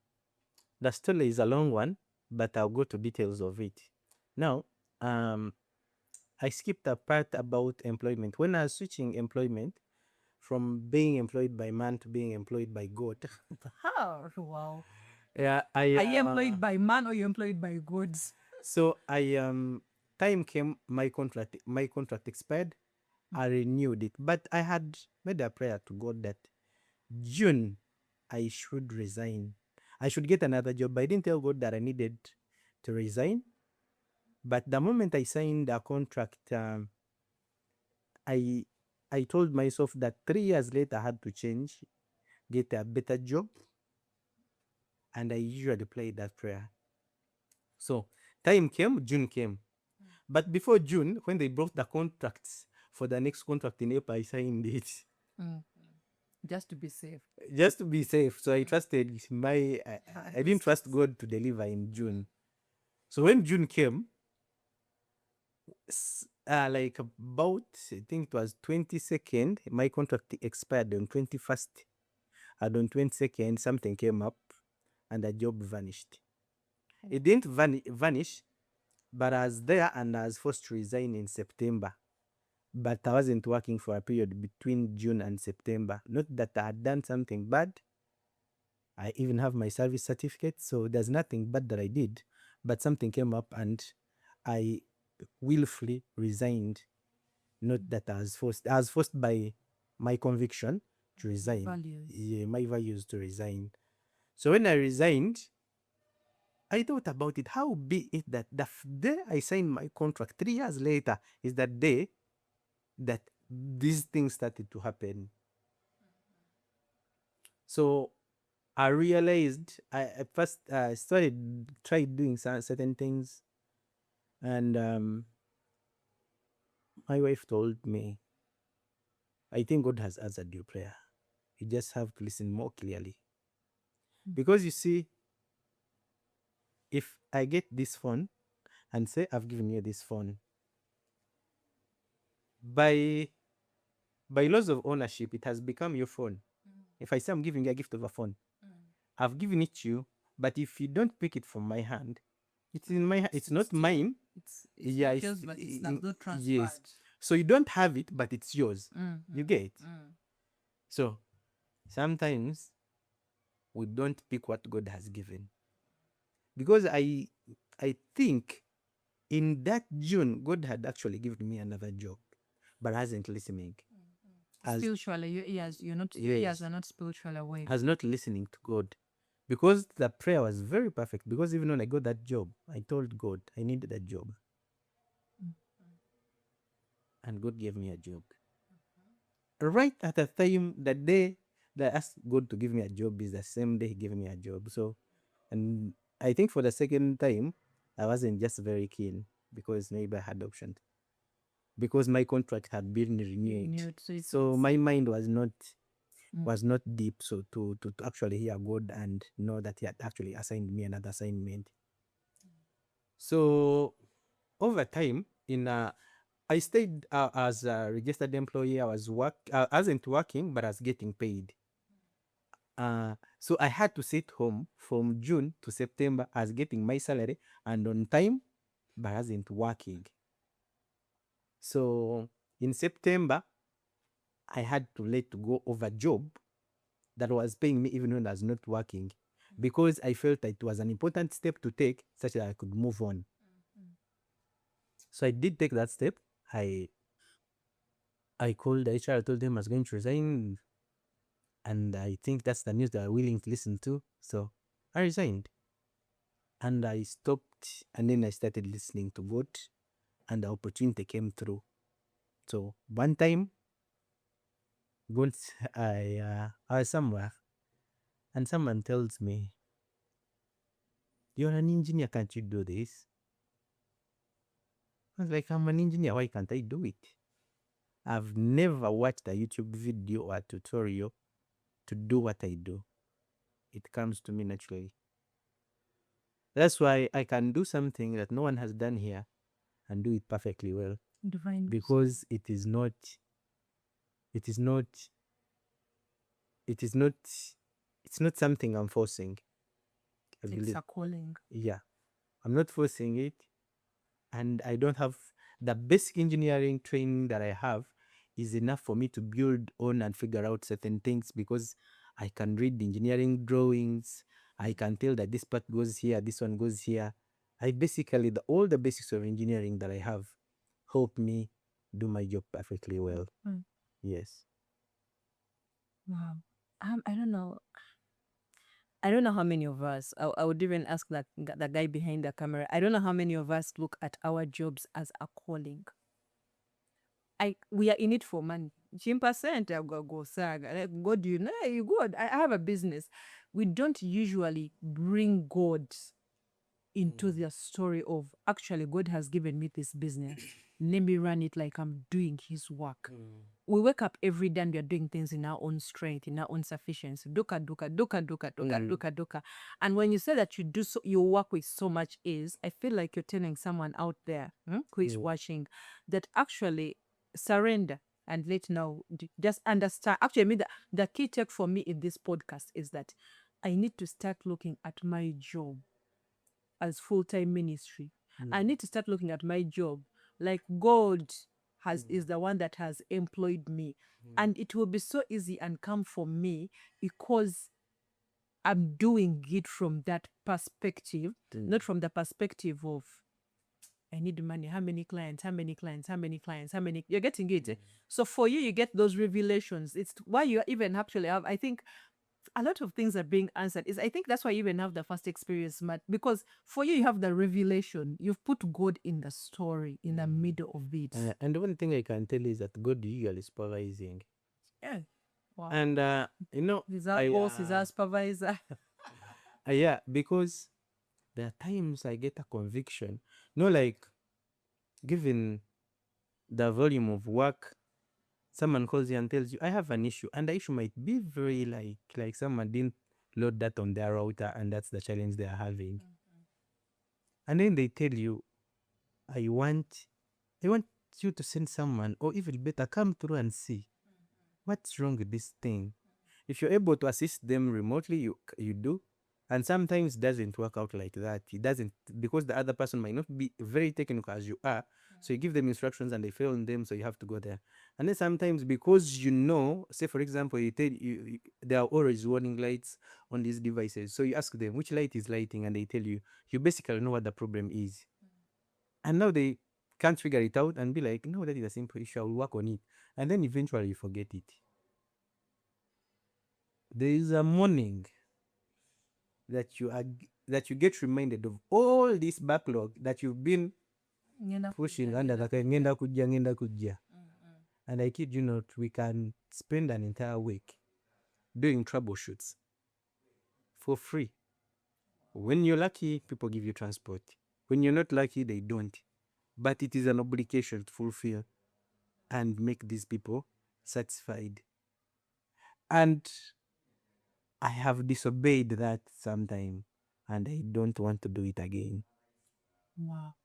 the story is a long one, but I'll go to details of it. Now, I skipped a part about employment. When I was switching employment from being employed by man to being employed by God, Oh, wow. yeah, Are you employed by man or you employed by goods? so I time came, my contract expired. I renewed it, but I had made a prayer to God that June I should resign. I should get another job. I didn't tell God that I needed to resign, but the moment I signed a contract, I I told myself that 3 years later I had to change, get a better job, and I usually play that prayer. So time came, June came, but before June, when they brought the contracts for the next contract in April, I signed it. Just to be safe. Just to be safe. So I trusted I didn't trust God to deliver in June. So when June came, like about, I think it was 22nd, my contract expired on 21st, and on 22nd, something came up and the job vanished. It didn't vanish, but I was there and I was forced to resign in September. But I wasn't working for a period between June and September. Not that I had done something bad. I even have my service certificate, so there's nothing bad that I did. But something came up and I willfully resigned. Not that I was forced. I was forced by my conviction to resign. Values. Yeah, my values to resign. So when I resigned, I thought about it. How be it that the day I signed my contract, 3 years later, is that day that these things started to happen. So I realized I first tried doing certain things, and my wife told me, I think God has answered your prayer. You just have to listen more clearly. Because you see, if I get this phone and say I've given you this phone, by laws of ownership, it has become your phone. If I say I'm giving you a gift of a phone, I've given it to you, but if you don't pick it from my hand, it's in my it's not mine. It's Yeah, yours, but it's not transferred. yes. So you don't have it, but it's yours. You get? So sometimes we don't pick what God has given. Because I think in that June, God had actually given me another job, but hasn't listening. Spiritually, your ears, your ears are not spiritually awake. Has not listening to God. Because the prayer was very perfect. Because even when I got that job, I told God I needed a job. And God gave me a job. Right at the time, the day that I asked God to give me a job is the same day He gave me a job. So, and I think for the second time, I wasn't just very keen because maybe I had options. Because my contract had been renewed. So my mind was not deep. So to actually hear God and know that He had actually assigned me another assignment. So over time, I stayed as a registered employee. I wasn't working, but I was getting paid. So I had to sit home from June to September. I was getting my salary and on time, but I wasn't working. So in September, I had to let go of a job that was paying me even when I was not working, because I felt that it was an important step to take such that I could move on. So I did take that step. I called the HR, I told them I was going to resign. And I think that's the news they are willing to listen to. So I resigned and I stopped. And then I started listening to God, and the opportunity came through. So one time, once I was somewhere and someone tells me, "You're an engineer, can't you do this?" I was like, "I'm an engineer, why can't I do it?" I've never watched a YouTube video or a tutorial to do what I do. It comes to me naturally. That's why I can do something that no one has done here and do it perfectly well, Divine. because it is not, it is not, it's not something I'm forcing. I It's believe. a calling. Yeah, I'm not forcing it, and I don't have the basic engineering training that I have is enough for me to build on and figure out certain things, because I can read the engineering drawings. I can tell that this part goes here, this one goes here. I basically, all the basics of engineering that I have help me do my job perfectly well. Mm. Yes. Wow. I don't know. I don't know how many of us, I would even ask that the guy behind the camera, I don't know how many of us look at our jobs as a calling. We are in it for money. Chimpercent, I go saga. Like, God, you know, you God, I have a business. We don't usually bring God into the story of actually God has given me this business. Let me run it like I'm doing his work. We wake up every day and we are doing things in our own strength, in our own sufficiency. Duka, duka, duka, duka, duka, duka, duka. And when you say that you do so, you work with so much ease, I feel like you're telling someone out there who is watching that actually surrender and let now just understand. Actually, I mean, the key take for me in this podcast is that I need to start looking at my job as full-time ministry. I need to start looking at my job like God is the one that has employed me. And it will be so easy and come for me because I'm doing it from that perspective, not from the perspective of I need money. How many clients? How many clients? How many clients? How many? You're getting it. So for you, you get those revelations. It's why you even actually have, I think, a lot of things are being answered. I think that's why you even have the first experience, Matt, because for you, you have the revelation. You've put God in the story, in the middle of it. And the one thing I can tell is that God usually is supervising. Yeah. Wow. And, He's our boss, he's our supervisor. yeah, because there are times I get a conviction. No, like, given the volume of work, someone calls you and tells you, I have an issue. And the issue might be very like someone didn't load that on their router, and that's the challenge they are having. And then they tell you, I want you to send someone, or even better, come through and see what's wrong with this thing. If you're able to assist them remotely, you do. And sometimes it doesn't work out like that. It doesn't, because the other person might not be very technical as you are. So you give them instructions and they fail on them, so you have to go there. And then sometimes, because say for example, there are always warning lights on these devices. So you ask them which light is lighting, and they tell you. You basically know what the problem is. And now they can't figure it out and be like, no, that is a simple issue, I'll work on it. And then eventually you forget it. There is a morning that you get reminded of all this backlog that you've been pushing under the ngenda kujja. And I kid you not, we can spend an entire week doing troubleshoots for free. When you're lucky, people give you transport. When you're not lucky, they don't. But it is an obligation to fulfill and make these people satisfied. And I have disobeyed that sometime, and I don't want to do it again. Wow.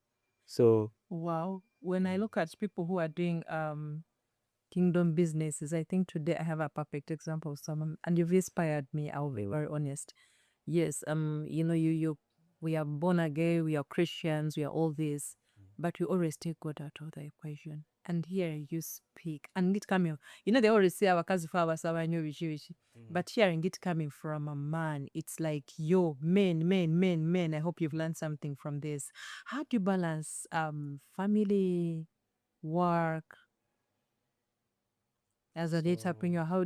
So Wow. When I look at people who are doing kingdom businesses, I think today I have a perfect example of someone, and you've inspired me. I'll be very honest. Yes, we are born again, we are Christians, we are all this, but we always take God out of the equation. And here you speak, and it coming, they always say our kazi for our wishi. But hearing it coming from a man, it's like, yo, men. I hope you've learned something from this. How do you balance family, work, As an So entrepreneur, how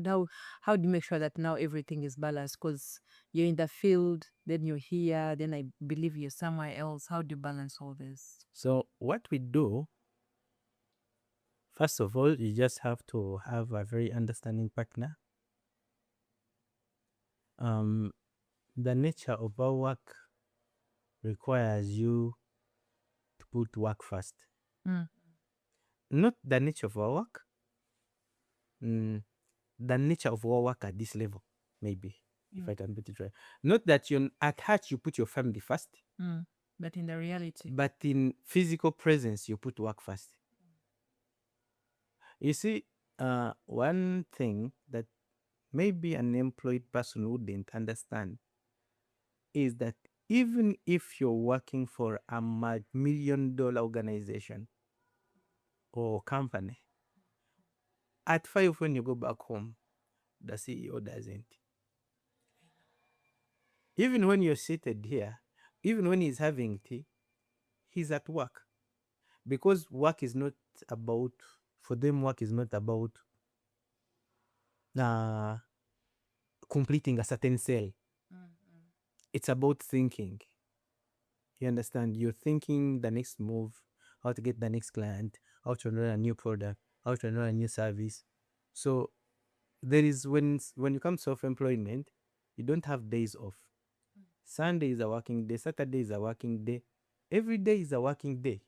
do you make sure that now everything is balanced? Because you're in the field, then you're here, then I believe you're somewhere else. How do you balance all this? so what we do, first of all, you just have to have a very understanding partner. Um, the nature of our work requires you to put work first. Mm. Not the nature of our work, the nature of our work at this level, maybe, if I can put it right. Not that you at heart you put your family first, But in the reality, but in physical presence you put work first. You see, one thing that maybe an employed person wouldn't understand is that even if you're working for a $1 million organization or company, at 5 when you go back home, the CEO doesn't. Even when you're seated here, even when he's having tea, he's at work. Because work is not about, for them, work is not about uh, completing a certain cell. It's about thinking. You understand? You're thinking the next move, how to get the next client, how to run a new product, how to run a new service. So there is when you come self-employment, you don't have days off. Sunday is a working day, Saturday is a working day, every day is a working day.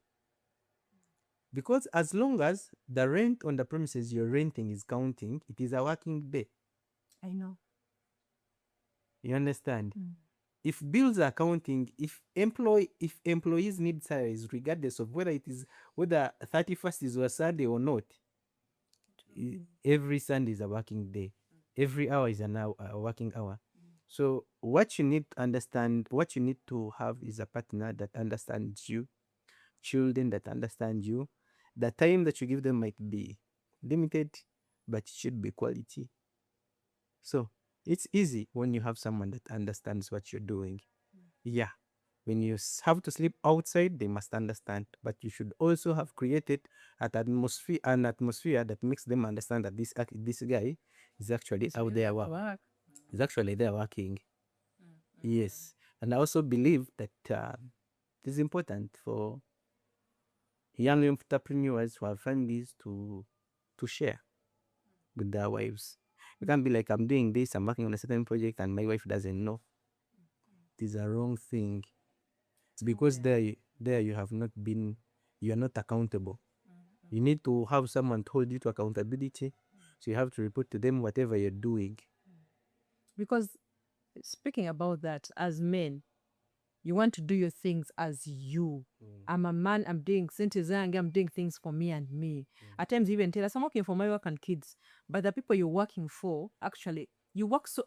Because as long as the rent on the premises you're renting is counting, it is a working day. I know. You understand? If bills are counting, if employees need salaries, regardless of whether 31st is a Sunday or not, every Sunday is a working day. Every hour is a working hour. So what you need to understand, what you need to have is a partner that understands you, children that understand you. The time that you give them might be limited, but it should be quality. So it's easy when you have someone that understands what you're doing. Yeah. When you have to sleep outside, they must understand. But you should also have created an atmosphere that makes them understand that this guy is actually out there Work. is actually there working. Yes. And I also believe that it is important for young entrepreneurs who have families to share with their wives. You can't be like, I'm doing this, I'm working on a certain project, and my wife doesn't know. It is a wrong thing. Because there you have not been, you are not accountable. You need to have someone to hold you to accountability. So you have to report to them whatever you're doing. Because speaking about that, as men, you want to do your things as you. I'm a man, I'm doing Sintizang, I'm doing things for me and me. At times even tell us I'm working for my work and kids. But the people you're working for, actually,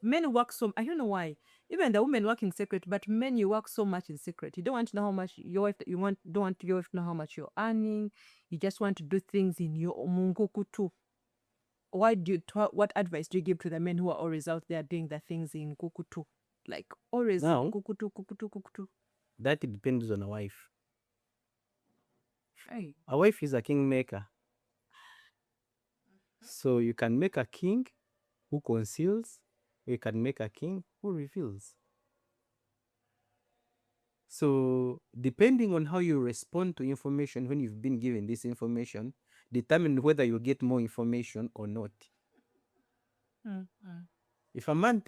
men work so, I don't know why. Even the women work in secret, but men, you work so much in secret. You don't want to know how much your wife, don't want your wife to know how much you're earning. You just want to do things in your munguku too. What advice do you give to the men who are always out there doing the things in kukutu? Like always Now, kukutu, kukutu, kukutu. that it depends on a wife. Hey. A wife is a kingmaker. So you can make a king who conceals, or you can make a king who reveals. So depending on how you respond to information when you've been given this information, determine whether you get more information or not. If a man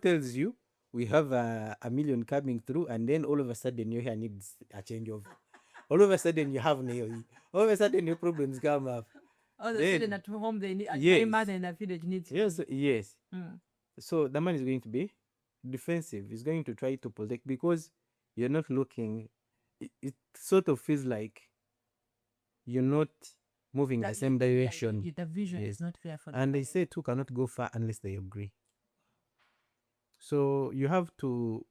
tells you we have a million coming through, and then all of a sudden your hair needs a change of, all of a sudden you have nail, all of a sudden your problems come up. All the Then- children at home, they need Yes. a mother in the village needs. Yes. So the man is going to be defensive. He's going to try to protect because you're not looking. It sort of feels like you're not moving the same direction. The vision Yes. is not fair for And they say two cannot go far unless they agree. So you have to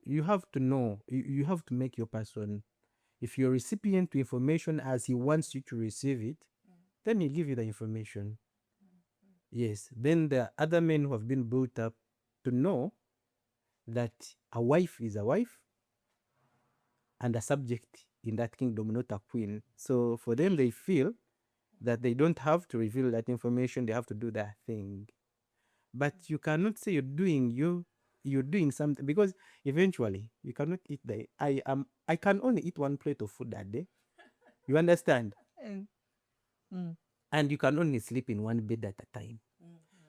know, you have to make your person, if you're recipient to information as he wants you to receive it, then he'll give you the information. Yes. Then there are other men who have been built up to know that a wife is a wife and a subject in that kingdom, not a queen. So for them, they feel that they don't have to reveal that information. They have to do that thing. But you cannot say you're doing something, because eventually you cannot eat I can only eat one plate of food that day. You understand? Mm. Mm. And you can only sleep in one bed at a time.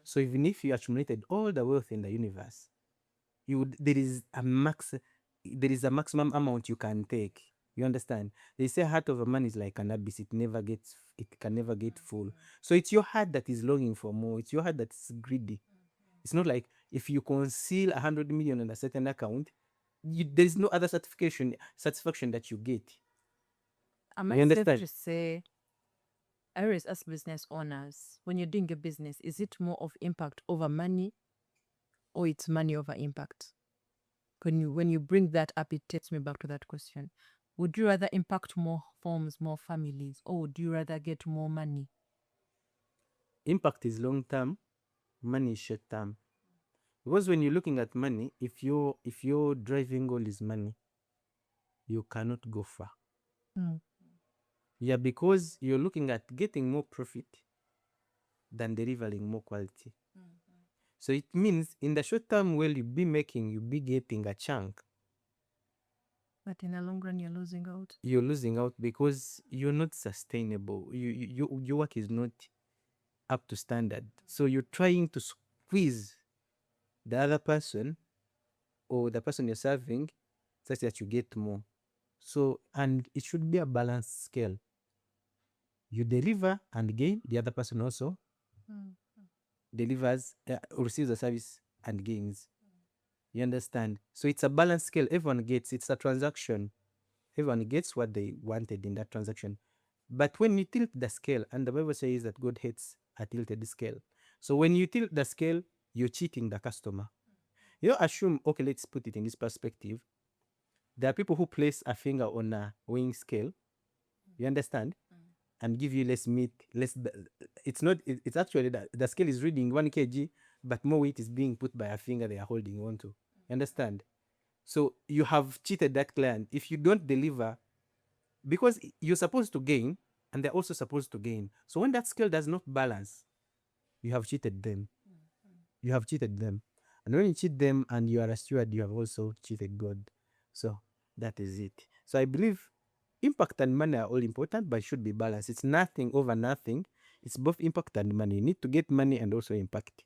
So even if you accumulated all the wealth in the universe, there is a maximum amount you can take. You understand? They say heart of a man is like an abyss. It can never get full. So it's your heart that is longing for more. It's your heart that is greedy. It's not like if you conceal 100 million in a certain account, there is no other satisfaction that you get. Am You I safe understand? to say, Iris, as business owners, when you're doing a business, is it more of impact over money, or it's money over impact? When you bring that up, it takes me back to that question. Would you rather impact more homes, more families, or would you rather get more money? Impact is long term, money is short term. Because when you're looking at money, if your driving goal is money, you cannot go far. Mm. Yeah, because you're looking at getting more profit than delivering more quality. So it means in the short term, well, you'll be getting a chunk. But in the long run, you're losing out. You're losing out because you're not sustainable. Your work is not up to standard. So you're trying to squeeze the other person or the person you're serving such that you get more. So, and it should be a balanced scale. You deliver and gain, the other person also delivers, receives a service and gains. You understand? So it's a balanced scale. Everyone gets, it's a transaction. Everyone gets what they wanted in that transaction. But when you tilt the scale, and the Bible says that God hates a tilted scale. So when you tilt the scale, you're cheating the customer. You assume, okay, let's put it in this perspective. There are people who place a finger on a weighing scale. You understand? And give you less meat, it's not, it's actually the scale is reading 1 kg, but more weight is being put by a finger they are holding on to. You understand? So you have cheated that client if you don't deliver, because you're supposed to gain and they're also supposed to gain. So when that scale does not balance, you have cheated them. You have cheated them. And when you cheat them and you are a steward, you have also cheated God. So that is it. So I believe impact and money are all important, but it should be balanced. It's nothing over nothing. It's both impact and money. You need to get money and also impact.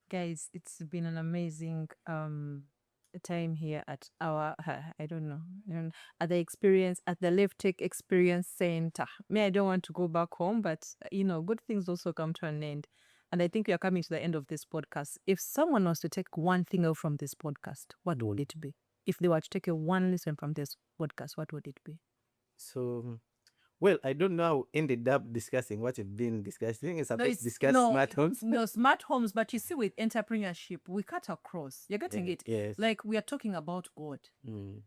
Guys, it's been an amazing time here at our I don't know, at the Live Tech Experience Center. I don't want to go back home, but good things also come to an end. And I think we are coming to the end of this podcast. If someone was to take one thing out from this podcast, what would it be? If they were to take one lesson from this podcast, what would it be? So, well, I don't know how we ended up discussing what we've been discussing. It's supposed to discuss no, smart homes. No, smart homes, but you see, with entrepreneurship, we cut across. You're getting it? Yes. Like, we are talking about God. Mm.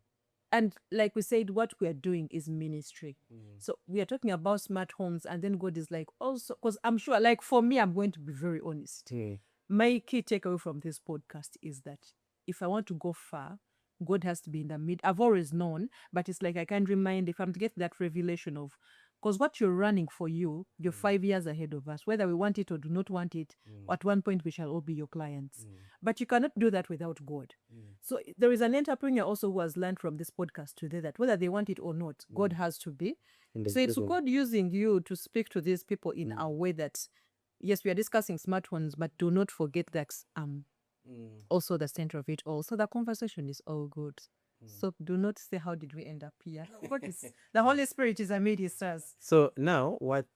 And like we said, what we are doing is ministry. So we are talking about smart homes, and then God is like, also, because I'm sure, like for me, I'm going to be very honest. My key takeaway from this podcast is that if I want to go far, God has to be in the mid. I've always known, but it's like I can't remind if I'm to get that revelation of, because what you're running for you're 5 years ahead of us, whether we want it or do not want it. At one point, we shall all be your clients. But you cannot do that without God. So there is an entrepreneur also who has learned from this podcast today that whether they want it or not, God has to be. So it's God using you to speak to these people in a way that, yes, we are discussing smart ones, but do not forget that also the center of it all. So the conversation is all good. So do not say, how did we end up here? What is the Holy Spirit is a ministers. So now, what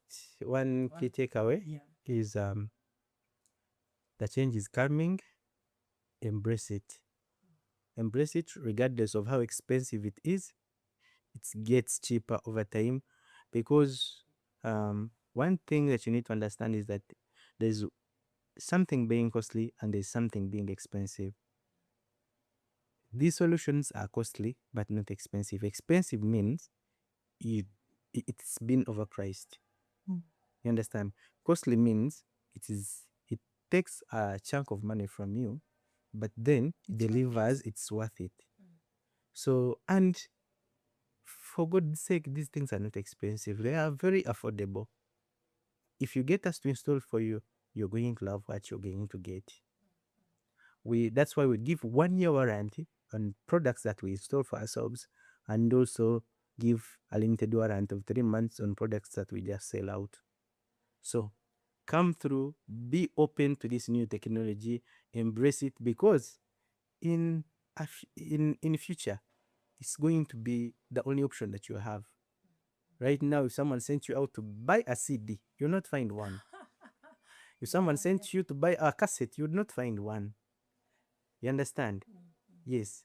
one key takeaway is the change is coming. Embrace it. Embrace it regardless of how expensive it is. It gets cheaper over time, because one thing that you need to understand is that there's something being costly and there's something being expensive. These solutions are costly but not expensive. Expensive means it's been overpriced. You understand? Costly means it takes a chunk of money from you, but then delivers it's worth it. So, and for God's sake, these things are not expensive. They are very affordable. If you get us to install for you, you're going to love what you're going to get. That's why we give 1 year warranty on products that we install for ourselves, and also give a limited warranty of 3 months on products that we just sell out. So come through, be open to this new technology, embrace it, because in future it's going to be the only option that you have. Right now, if someone sent you out to buy a CD, you'll not find one. If someone sent you to buy a cassette, you would not find one. You understand? Yes.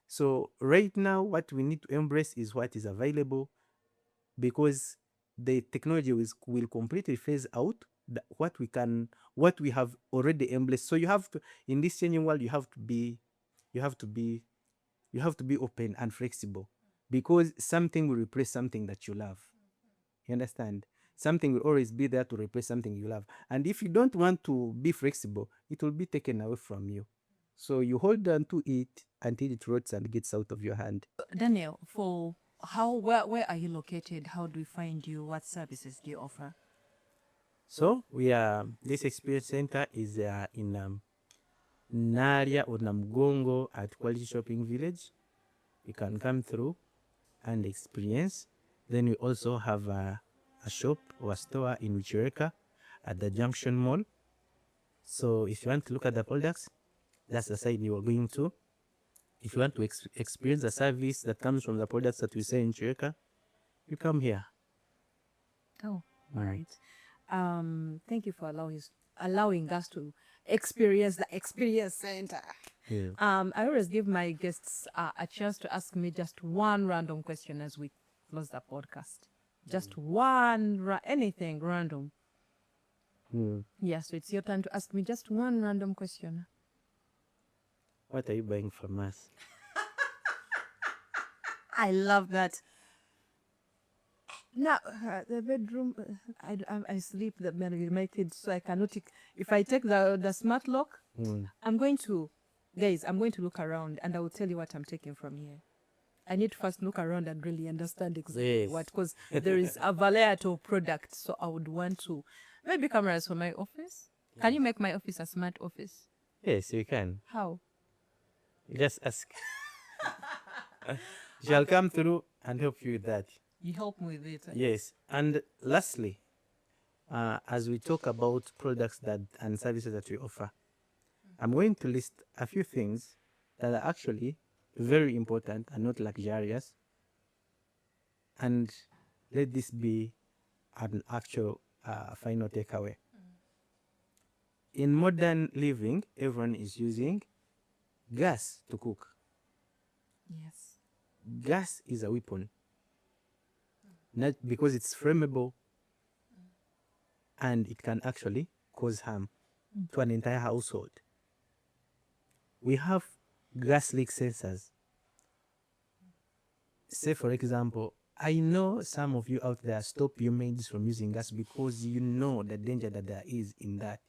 So right now, what we need to embrace is what is available, because the technology will completely phase out what we have already embraced. So you have to, in this changing world, you have to be open and flexible, because something will replace something that you love. You understand? Something will always be there to replace something you love. And if you don't want to be flexible, it will be taken away from you. So you hold on to it until it rots and gets out of your hand. Daniel, where are you located? How do we find you? What services do you offer? So this experience center is in Naria or Namgongo at Quality Shopping Village. You can come through and experience. Then we also have a shop or a store in Wichureka at the Junction Mall. So if you want to look at the products, that's the side you are going to. If you want to experience the service that comes from the products that we sell in Wichureka, you come here. Oh, all right. Thank you for allowing us to experience the experience center. Yeah. I always give my guests a chance to ask me just one random question as we close the podcast. Just one, anything random. Yeah, so it's your turn to ask me just one random question. What are you buying from us? I love that. Now, the bedroom, I sleep the medicated, so I cannot take, if I take the smart lock, I'm going to look around and I will tell you what I'm taking from here. I need to first look around and really understand exactly what, because there is a variety of products, so I would want to, maybe cameras for my office. Can you make my office a smart office? Yes, we can. How? Just ask. Shall come through and help you with that. You help me with it. Yes. And lastly, as we talk about products and services that we offer, I'm going to list a few things that are actually very important and not luxurious. And let this be an actual final takeaway. In modern living, everyone is using gas to cook. Yes. Gas is a weapon. Not because it's flammable, and it can actually cause harm to an entire household. We have gas leak sensors. Say, for example, I know some of you out there stop your maids from using gas because you know the danger that there is in that.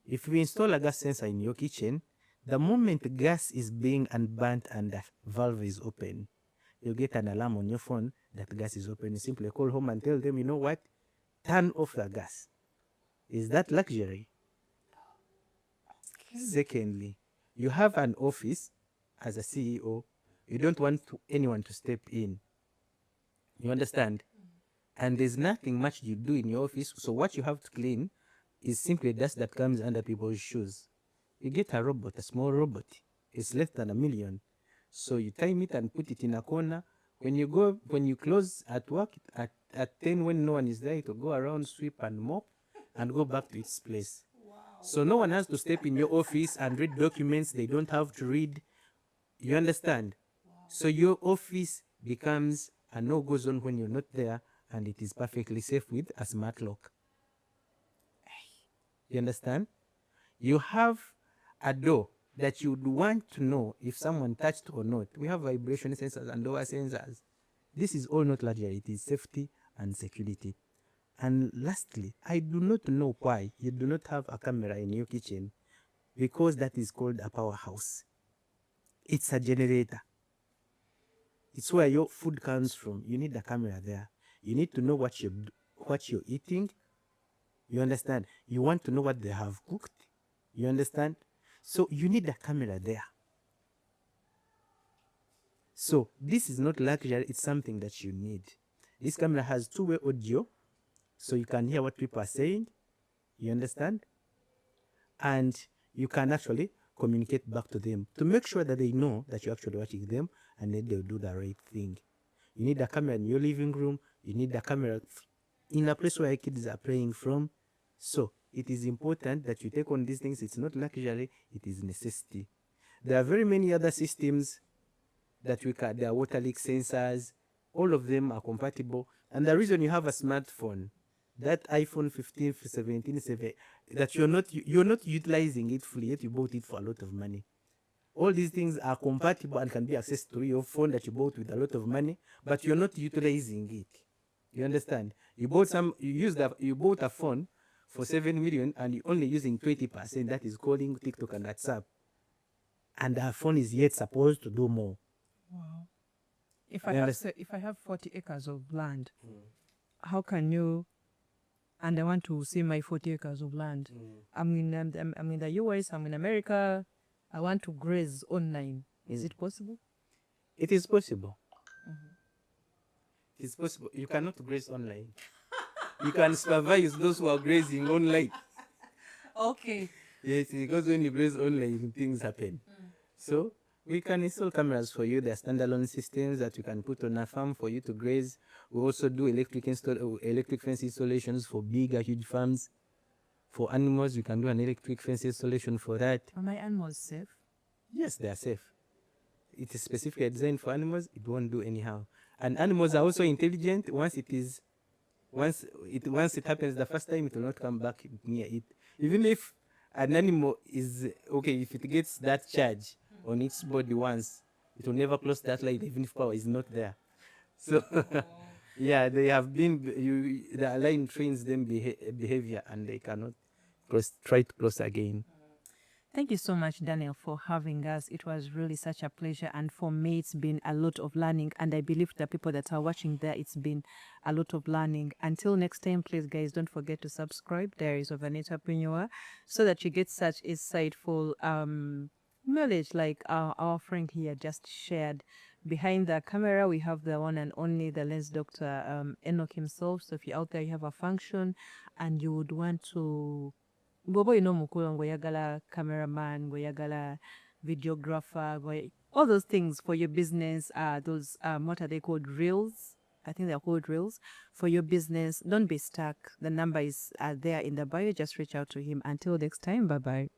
If we install a gas sensor in your kitchen, the moment gas is being unburnt and the valve is open, you'll get an alarm on your phone that gas is open. You simply call home and tell them, you know what, turn off the gas. Is that luxury? Secondly, you have an office as a CEO. You don't want anyone to step in. You understand? And there's nothing much you do in your office, so what you have to clean is simply dust that comes under people's shoes. You get a robot, a small robot. It's less than $1 million. So you time it and put it in a corner. When you close at work at 10, when no one is there, it will go around, sweep and mop and go back to its place. Wow. So no one has to step in your office and read documents they don't have to read. You understand? Wow. So your office becomes a no-go zone when you're not there, and it is perfectly safe with a smart lock. You understand? You have a door that you would want to know if someone touched or not. We have vibration sensors and door sensors. This is all not luxury. It is safety and security. And lastly, I do not know why you do not have a camera in your kitchen, because that is called a powerhouse. It's a generator. It's where your food comes from. You need the camera there. You need to know what you're eating. You understand? You want to know what they have cooked. You understand? So you need the camera there. So this is not luxury, it's something that you need. This camera has two-way audio, so you can hear what people are saying. You understand? And you can actually communicate back to them to make sure that they know that you're actually watching them, and then they'll do the right thing. You need a camera in your living room. You need a camera in a place where kids are playing from. So it is important that you take on these things. It's not luxury, it is necessity. There are very many other systems that there are water leak sensors. All of them are compatible. And the reason you have a smartphone, that iPhone 15, 17, 7, that you're not utilizing it fully, yet you bought it for a lot of money. All these things are compatible and can be accessed through your phone that you bought with a lot of money, but you're not utilizing it. You understand? You bought a phone for 7 million and you're only using 20%. That is calling, TikTok, and WhatsApp. And the phone is yet supposed to do more. Wow. If I have 40 acres of land, how can you? And I want to see my 40 acres of land. I'm in the US. I'm in America. I want to graze online. Is it possible? It is possible. It is possible. You cannot graze online. You can supervise those who are grazing online. Okay. Yes, because when you graze online, things happen. So we can install cameras for you. There are standalone systems that you can put on a farm for you to graze. We also do electric fence installations for bigger, huge farms. For animals, we can do an electric fence installation for that. Are my animals safe? Yes, they are safe. It is specifically designed for animals. It won't do anyhow. And animals are also intelligent. Once it happens the first time, it will not come back near it. Even if an animal is okay, if it gets that charge on its body once, it will never cross that line, even if power is not there. So yeah, they have been the line trains them behavior, and they cannot try to cross again. Thank you so much, Daniel, for having us. It was really such a pleasure. And for me, it's been a lot of learning. And I believe the people that are watching there, it's been a lot of learning. Until next time, please, guys, don't forget to subscribe, Diaries of an Entrepreneur, so that you get such insightful knowledge like our friend here just shared. Behind the camera, we have the one and only, the lens doctor, Enoch himself. So if you're out there, you have a function and you would want to Bobo mukulu ngoyagala cameraman, ngoyagala videographer, all those things for your business. Those what are they called? Reels. I think they're called reels for your business. Don't be stuck. The number is there in the bio. Just reach out to him. Until next time. Bye bye.